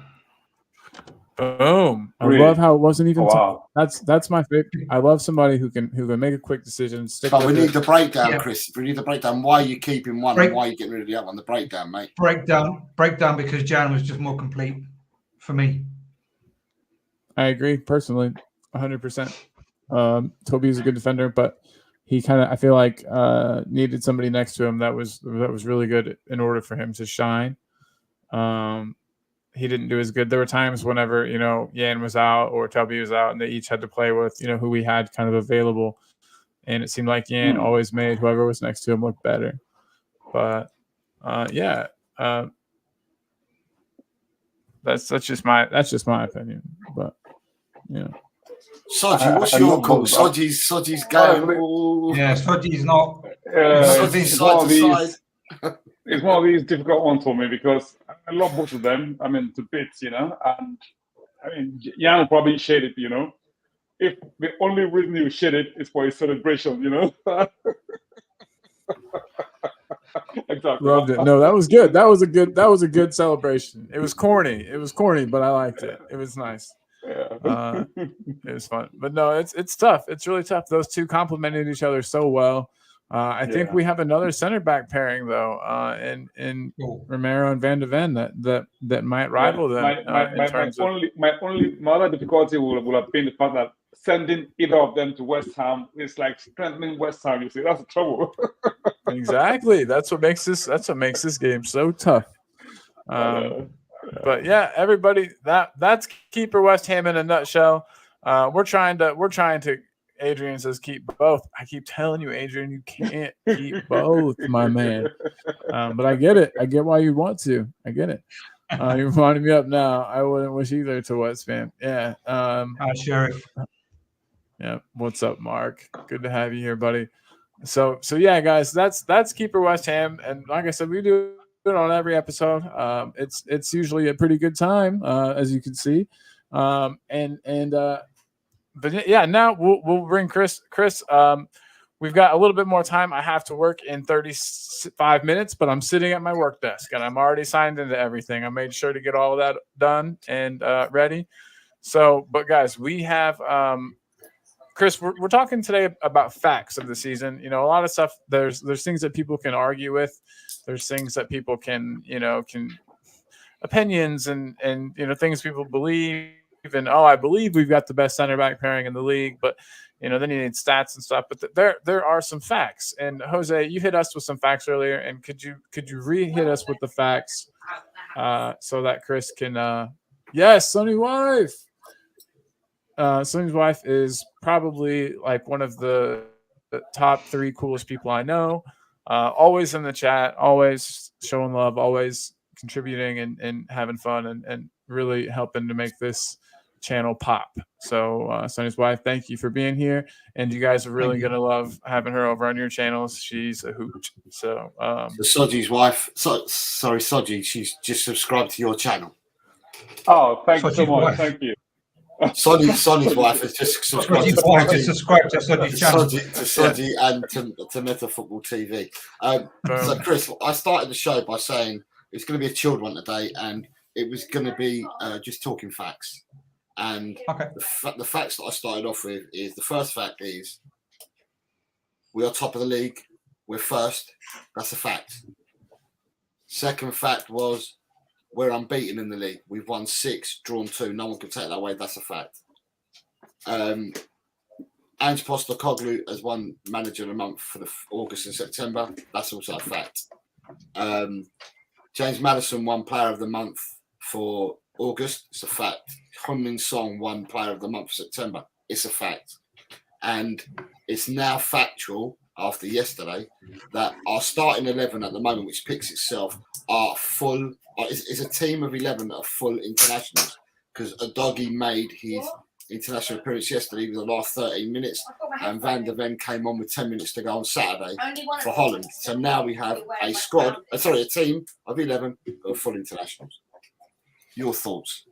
Boom! I love how it wasn't even. That's my favorite. I love somebody who can make a quick decision. But we need the breakdown, Chris. We need the breakdown. Why are you keeping one and why are you getting rid of the other one? The breakdown, mate. Breakdown because Jan was just more complete for me. I agree personally, 100%. Toby's a good defender, but he I feel like needed somebody next to him that was really good in order for him to shine. He didn't do as good. There were times whenever, Jan was out or Toby was out and they each had to play with, who we had kind of available. And it seemed like Jan always made whoever was next to him look better. But that's just my opinion. But Soji, what's your call? Soji's going. Yeah, Soji's not. Soji's side to side. It's one of these difficult ones for me because I love both of them. I mean, to bits, and I mean, Jan will probably shade it, If the only reason you shade it is for his celebration, Exactly. Loved it. No, that was good. That was a good celebration. It was corny, but I liked it. It was nice. Yeah. It was fun. But no, it's tough. It's really tough. Those two complemented each other so well. I think we have another center back pairing though, in Romero and Van de Ven that might rival them in terms of. My other difficulty will have been the fact that sending either of them to West Ham is like strengthening West Ham. You see, that's the trouble. Exactly. That's what makes this game so tough. But yeah, everybody, that's Keeper West Ham in a nutshell. We're trying to. Adrian says keep both. I keep telling you, Adrian, you can't keep both, my man. But I get it. I get why you want to. I get it. You're winding me up now. I wouldn't wish either to West Ham. Yeah. Hi, Sheriff. Yeah. What's up, Mark? Good to have you here, buddy. So yeah, guys, that's Keeper West Ham, and like I said, we do it on every episode. It's usually a pretty good time, as you can see, But yeah, now we'll bring Chris. Chris, we've got a little bit more time. I have to work in 35 minutes, but I'm sitting at my work desk and I'm already signed into everything. I made sure to get all of that done and ready. So, but guys, we have Chris. We're talking today about facts of the season. You know, a lot of stuff. There's things that people can argue with. There's things that people can opinions and things people believe. And I believe we've got the best center back pairing in the league, but then you need stats and stuff. But there are some facts. And Jose, you hit us with some facts earlier, and could you re-hit us with the facts so that Chris can? Yes, Sonny's wife. Sonny's wife is probably like one of the top 3 coolest people I know. Always in the chat, always showing love, always contributing and having fun and really helping to make this channel pop. So Sonny's wife, thank you for being here, and you guys are really gonna love having her over on your channels. She's a hoot. So Soji's wife, sorry Soji, she's just subscribed to your channel. Oh, thank you so much. Thank you. Sonny's wife has just subscribed to Soji's channel. To Soji and to Meta Football TV. So Chris, I started the show by saying it's going to be a chilled one today, and it was going to be just talking facts. And the facts that I started off with is the first fact is we are top of the league. We're first. That's a fact. Second fact was we're unbeaten in the league. We've won 6, drawn 2. No one can take that away. That's a fact. Ange Postecoglou has won Manager of the Month for the August and September. That's also a fact. James Maddison won Player of the Month for August. It's a fact. Heung-min Song won Player of the Month for September. It's a fact. And it's now factual after yesterday that our starting 11 at the moment, which picks itself, are full. Is a team of 11 that are full internationals because Udogie made his international appearance yesterday with the last 13 minutes, and Van der Ven came on with 10 minutes to go on Saturday for Holland. So now we have a team of 11 that are full internationals. Your thoughts?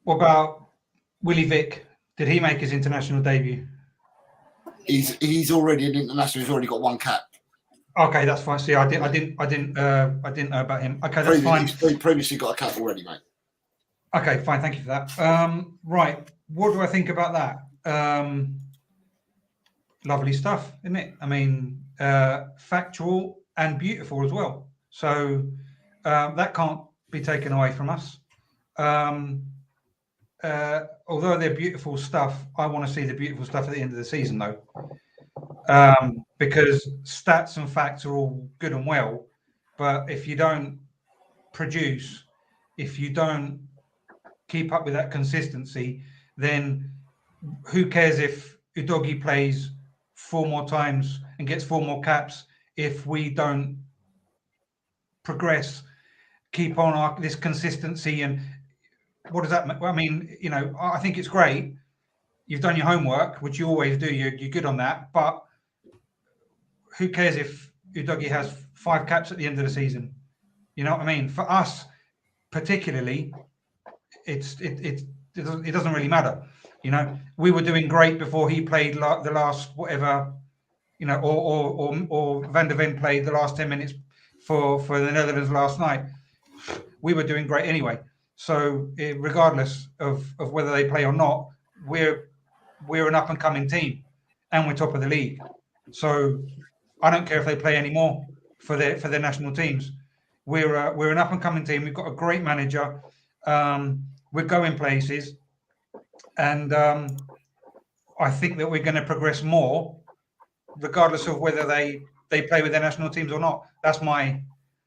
What about Willie Vick? Did he make his international debut? He's already an international. He's already got 1 cap. Okay, that's fine. See, I didn't know about him. Okay, that's fine. He's previously got a cap already, mate. Okay, fine. Thank you for that. Right, what do I think about that? Lovely stuff, isn't it? I mean, factual and beautiful as well. So that can't be taken away from us. Although they're beautiful stuff, I want to see the beautiful stuff at the end of the season, though. Because stats and facts are all good and well, but if you don't produce, if you don't keep up with that consistency, then who cares if Udogie plays 4 more times and gets 4 more caps if we don't progress, keep on this consistency? And what does that mean? I mean, I think it's great. You've done your homework, which you always do. You're good on that. But who cares if Udogie has 5 caps at the end of the season? You know what I mean? For us, particularly, it doesn't really matter. We were doing great before he played the last whatever, or Van der Ven played the last 10 minutes for the Netherlands last night. We were doing great anyway. So regardless of whether they play or not, we're an up and coming team, and we're top of the league. So I don't care if they play anymore for their national teams. We're an up and coming team. We've got a great manager. We're going places, and I think that we're going to progress more, regardless of whether they play with their national teams or not. That's my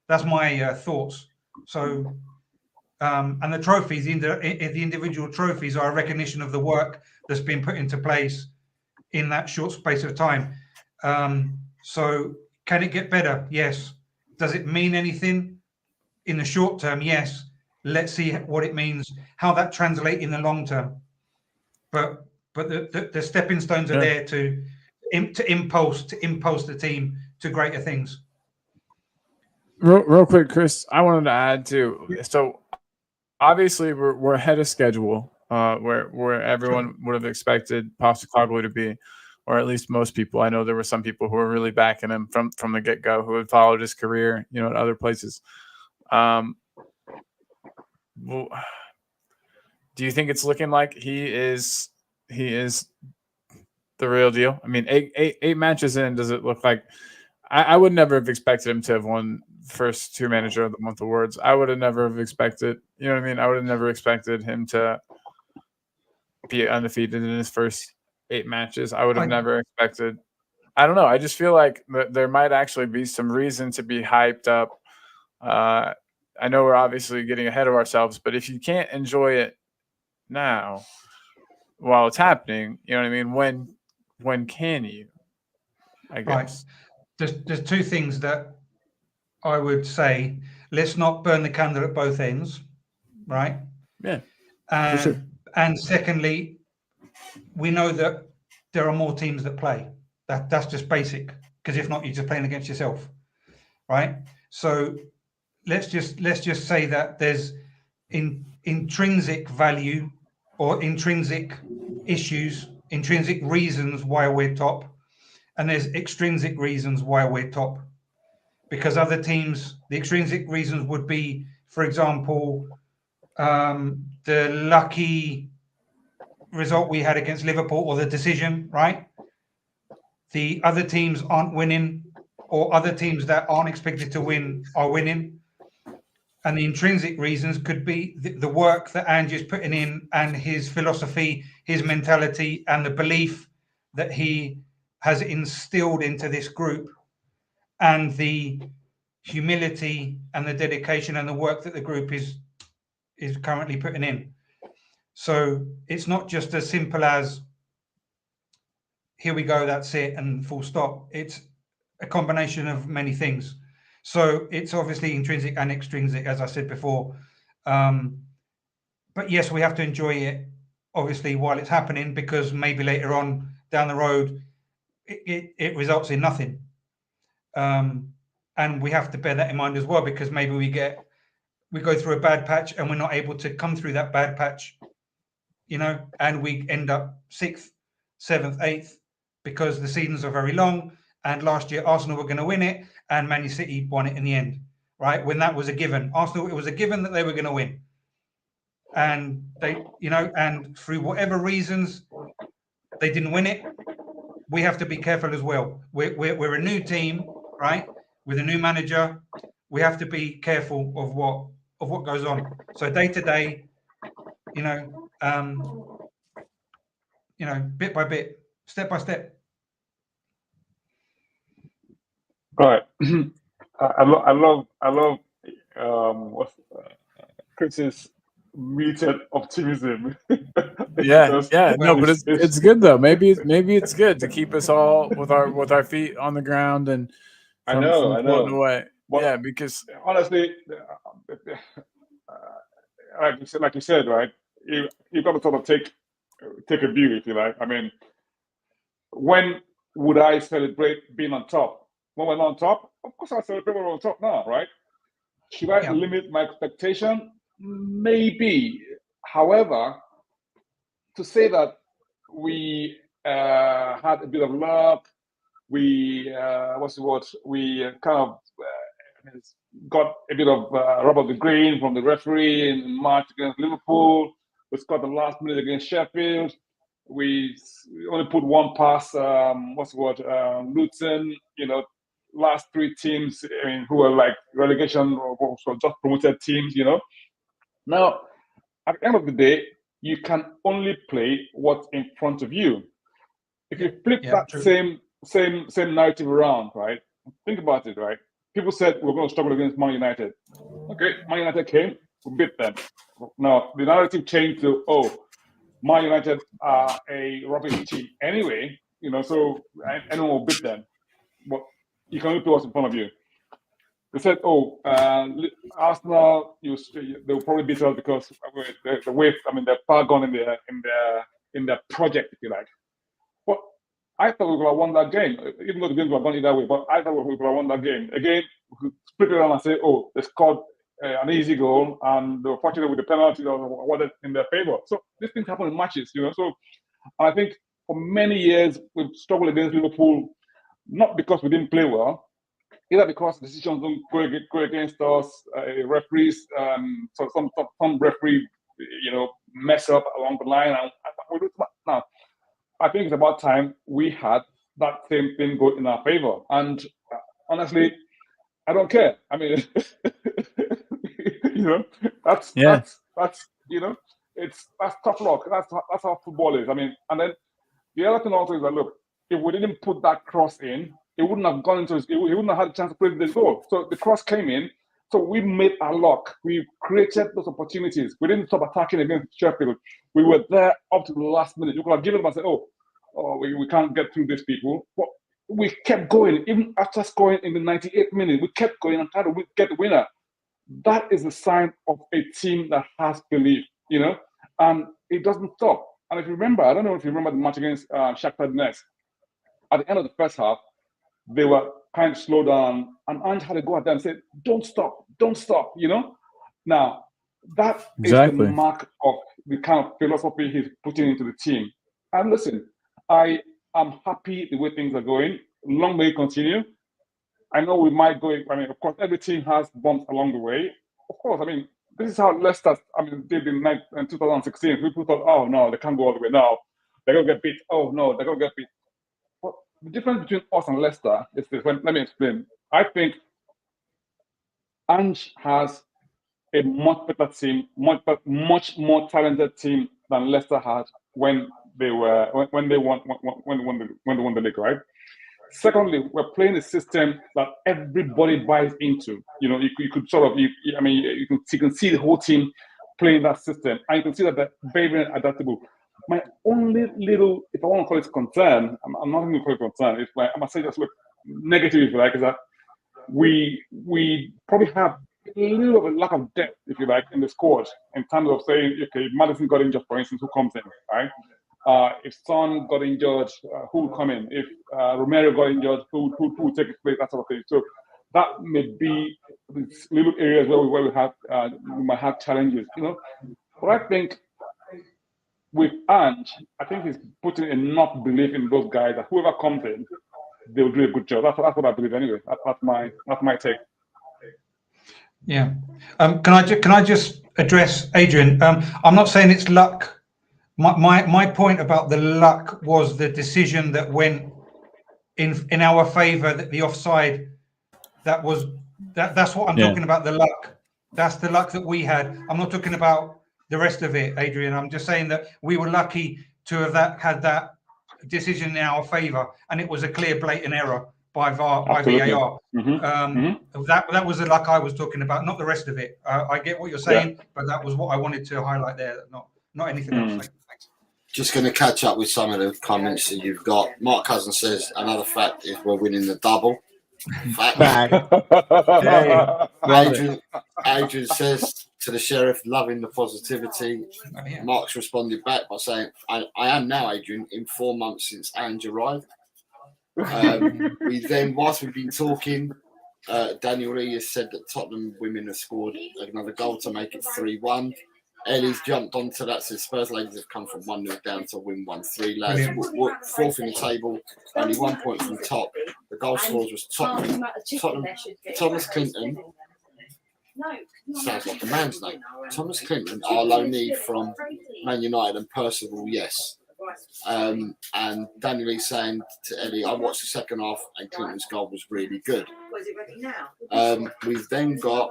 thoughts. So, and the trophies, the individual trophies, are a recognition of the work that's been put into place in that short space of time. So, can it get better? Yes. Does it mean anything in the short term? Yes. Let's see what it means, how that translates in the long term. But the stepping stones are there to impulse the team to greater things. Real quick, Chris, I wanted to add too. So obviously we're ahead of schedule, where everyone would have expected Postecoglou to be, or at least most people. I know there were some people who were really backing him from the get-go, who had followed his career, at other places. Well, do you think it's looking like he is the real deal? I mean, eight matches in, does it look like? I would never have expected him to have won first 2 Manager of the Month awards. I would have never have expected, you know what I mean? I would have never expected him to be undefeated in his first 8 matches. I would have never expected. I don't know. I just feel like there might actually be some reason to be hyped up. I know we're obviously getting ahead of ourselves, but if you can't enjoy it now while it's happening, you know what I mean? When can you? I guess. Right. There's 2 things that I would say. Let's not burn the candle at both ends, right? Yeah. And, for sure. And secondly, we know that there are more teams that play. That's just basic, because if not, you're just playing against yourself, right? So let's just say that there's intrinsic value or intrinsic issues, intrinsic reasons why we're top, and there's extrinsic reasons why we're top. Because other teams, the extrinsic reasons would be, for example, the lucky result we had against Liverpool, or the decision, right? The other teams aren't winning, or other teams that aren't expected to win are winning. And the intrinsic reasons could be the work that Ange is putting in, and his philosophy, his mentality, and the belief that he has instilled into this group, and the humility and the dedication and the work that the group is currently putting in. So it's not just as simple as, here we go, that's it, and full stop. It's a combination of many things. So it's obviously intrinsic and extrinsic, as I said before. But yes, we have to enjoy it, obviously, while it's happening, because maybe later on down the road, it results in nothing. And we have to bear that in mind as well, because maybe we go through a bad patch and we're not able to come through that bad patch, and we end up 6th, 7th, 8th, because the seasons are very long. And last year, Arsenal were going to win it, and Man City won it in the end, right? When that was a given. Arsenal, it was a given that they were going to win. And they, and through whatever reasons, they didn't win it. We have to be careful as well. We're a new team, right? With a new manager, we have to be careful of what goes on. So day to day, bit by bit, step by step. Right. I love what's Chris's muted optimism. Yeah. No, but it's good though. Maybe it's good to keep us all with our feet on the ground and I know. Away. But yeah, because honestly, like you said, right? You've got to sort of take a view, if you like. I mean, when would I celebrate being on top? When we're on top, of course I celebrate when we're on top now, right? Should I limit my expectation? Maybe. However, to say that we had a bit of luck, we we kind of got a bit of rub of the green from the referee in March against Liverpool. We scored the last minute against Sheffield. we only put one past Luton. Last three teams, who were like relegation or just promoted teams. Now, at the end of the day, you can only play what's in front of you. If you flip that same narrative around, right? Think about it, right? People said we're going to struggle against Man United. Okay, Man United came, we beat them. Now the narrative changed to, Man United are a rubbish team anyway. So anyone will beat them, but you can only play what's in front of you. They said, Arsenal, they'll probably beat us because the way, they're far gone in their project, if you like. But I thought we could have won that game, even though the games were gone either way. But I thought we could have won that game. Again, we could split it around and say, they scored an easy goal, and they were fortunate with the penalty that was awarded in their favor. So these things happen in matches, So I think for many years we've struggled against Liverpool, not because we didn't play well, either because decisions don't go against us, referees, so some referee, mess up along the line. Now, I think it's about time we had that same thing go in our favor. And honestly, I don't care. That's tough luck. That's how football is. And then the other thing also is that, look, if we didn't put that cross in, it wouldn't have gone into. He wouldn't have had a chance to play this goal. So the cross came in. So we made our luck. We created those opportunities. We didn't stop attacking against Sheffield. We were there up to the last minute. You could have given them and said, we can't get through these people. But we kept going. Even after scoring in the 98th minute, we kept going and tried to get the winner. That is a sign of a team that has belief, and it doesn't stop. And if you remember, I don't know if you remember the match against Shakhtar Donetsk. At the end of the first half, they were kind of slowed down, and Ange had to go at them and say, don't stop, Now, that is the mark of the kind of philosophy he's putting into the team. And listen, I am happy the way things are going. Long may it continue. I know we might go, of course, every team has bumps along the way. Of course, this is how Leicester, did in 2016. People thought, oh, no, they can't go all the way now. They're going to get beat. Oh, no, they're going to get beat. But the difference between us and Leicester is this. Let me explain. I think Ange has a much better team, much more talented team than Leicester had when they won the league, right? Secondly, we're playing a system that everybody buys into. You could sort of, you can see the whole team playing that system, and you can see that they're very, very adaptable. My only little, if I want to call it concern, I'm not going to call it concern. It's I'm gonna say just look negative, if you like, is that we probably have a little of a lack of depth, if you like, in the squad in terms of saying, okay, Madison got injured, for instance, who comes in, right? If Son got injured, who will come in? If Romero got injured, who will take his place? That sort of thing. So that may be little areas where we might have challenges, But I think with Ange, I think he's putting enough belief in those guys that whoever comes in, they'll do a good job. That's what I believe anyway. That's my take. Yeah. Can I just address Adrian? I'm not saying it's luck. My point about the luck was the decision that went in our favour, that the offside, that's what I'm talking about, the luck. That's the luck that we had. I'm not talking about the rest of it, Adrian. I'm just saying that we were lucky to have had that decision in our favour, and it was a clear, blatant error by VAR, by VAR. That was the luck I was talking about, not the rest of it. I get what you're saying, but that was what I wanted to highlight there, not anything else. Thanks. Just going to catch up with some of the comments that you've got. Mark Cousin says another fact is we're winning the double. Fact. Adrian says to the sheriff, loving the positivity. Mark's responded back by saying, I am now, Adrian, in 4 months since Ange arrived. We then, whilst we've been talking, Daniel Lee has said that Tottenham women have scored another goal to make it 3-1. Ellie's jumped onto that, says Spurs ladies have come from 1-0 down to win 1-3. Lads, fourth in the table, only 1 point from top. The goal scorers was Thomas Clinton. Sounds like a man's name. Thomas Clinton, Arlo Need from Man United, and Percival, yes. And Daniel Lee's saying to Ellie, I watched the second half and Clinton's goal was really good. We've then got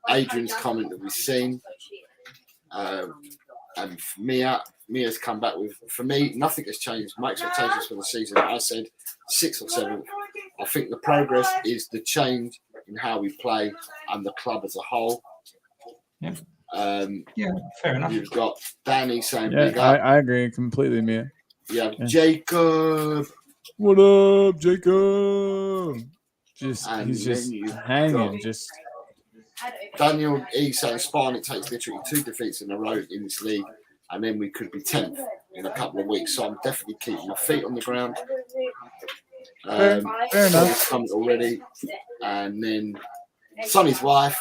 Adrian's comment that we've seen. And Mia's come back with, for me, nothing has changed. My expectations for the season, I said 6th or 7th. I think the progress is the change in how we play and the club as a whole. Yeah. Yeah, fair enough. You've got Danny saying Yeah, big up. I agree completely, Mia. Yeah, Jacob. What up, Jacob? He's just hanging. Just Daniel E saying Spartan, it takes literally 2 defeats in a row in this league, and then we could be 10th in a couple of weeks. So I'm definitely keeping my feet on the ground. fair enough. Comment already, and then Sonny's wife.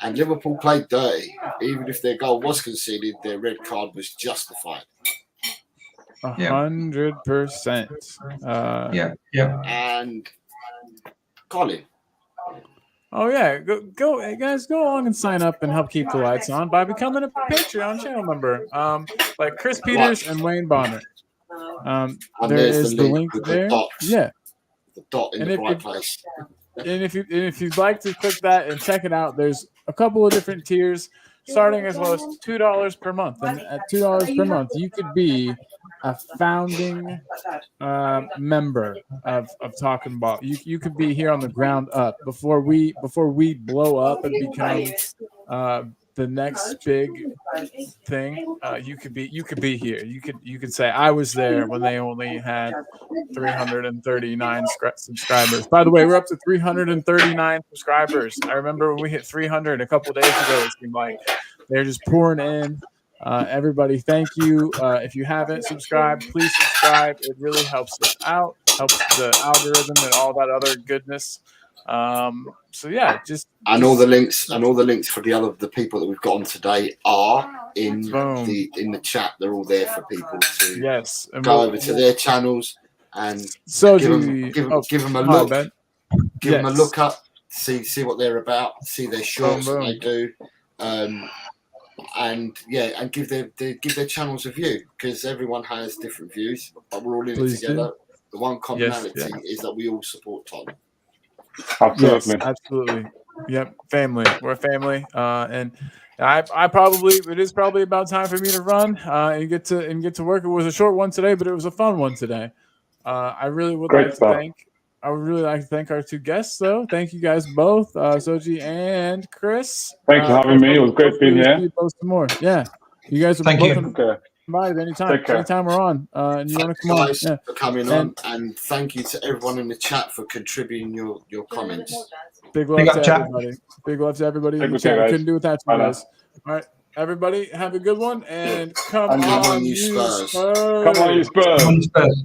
And Liverpool played dirty. Even if their goal was conceded, their red card was justified. 100%. Yeah. And Colin. Oh yeah, go hey guys, go along and sign up and help keep the lights on by becoming a Patreon channel member. Like Chris Peters and Wayne Bonner. There is the link there. Yeah. The dot in the right place. And if you'd like to click that and check it out, there's a couple of different tiers, starting as low as $2 per month. And at $2 per month, you could be a founding member of Talking Ball. You could be here on the ground up before we blow up and become the next big thing. You could be here. You could say I was there when they only had 339 subscribers. By the way, we're up to 339 subscribers. I remember when we hit 300 a couple days ago. It seemed like they're just pouring in. Everybody, thank you. If you haven't subscribed, please subscribe. It really helps us out, helps the algorithm and all that other goodness. So yeah, all the links for the people that we've got on today are in the chat. They're all there for people to go over to their channels and give them a look. Give them a look up, see what they're about, see their shorts that they do. And give their channels a view, because everyone has different views, but we're all in it together. The one commonality is that we all support Tottenham. Absolutely. Yes, absolutely. Yep, family. We're a family, and it is probably about time for me to run and get to work. It was a short one today, but it was a fun one today. I really would like to thank our 2 guests, though. Thank you guys both, Soji and Chris. Thanks for having me. It was great being here. More. Yeah, you guys are both invited anytime we're on. And you want to come on? For coming on, and thank you to everyone in the chat for contributing your comments. Big love to everybody. Big love to everybody in the chat. I couldn't do without you guys. All right, everybody, have a good one, and come on, you Spurs. Come on, you Spurs.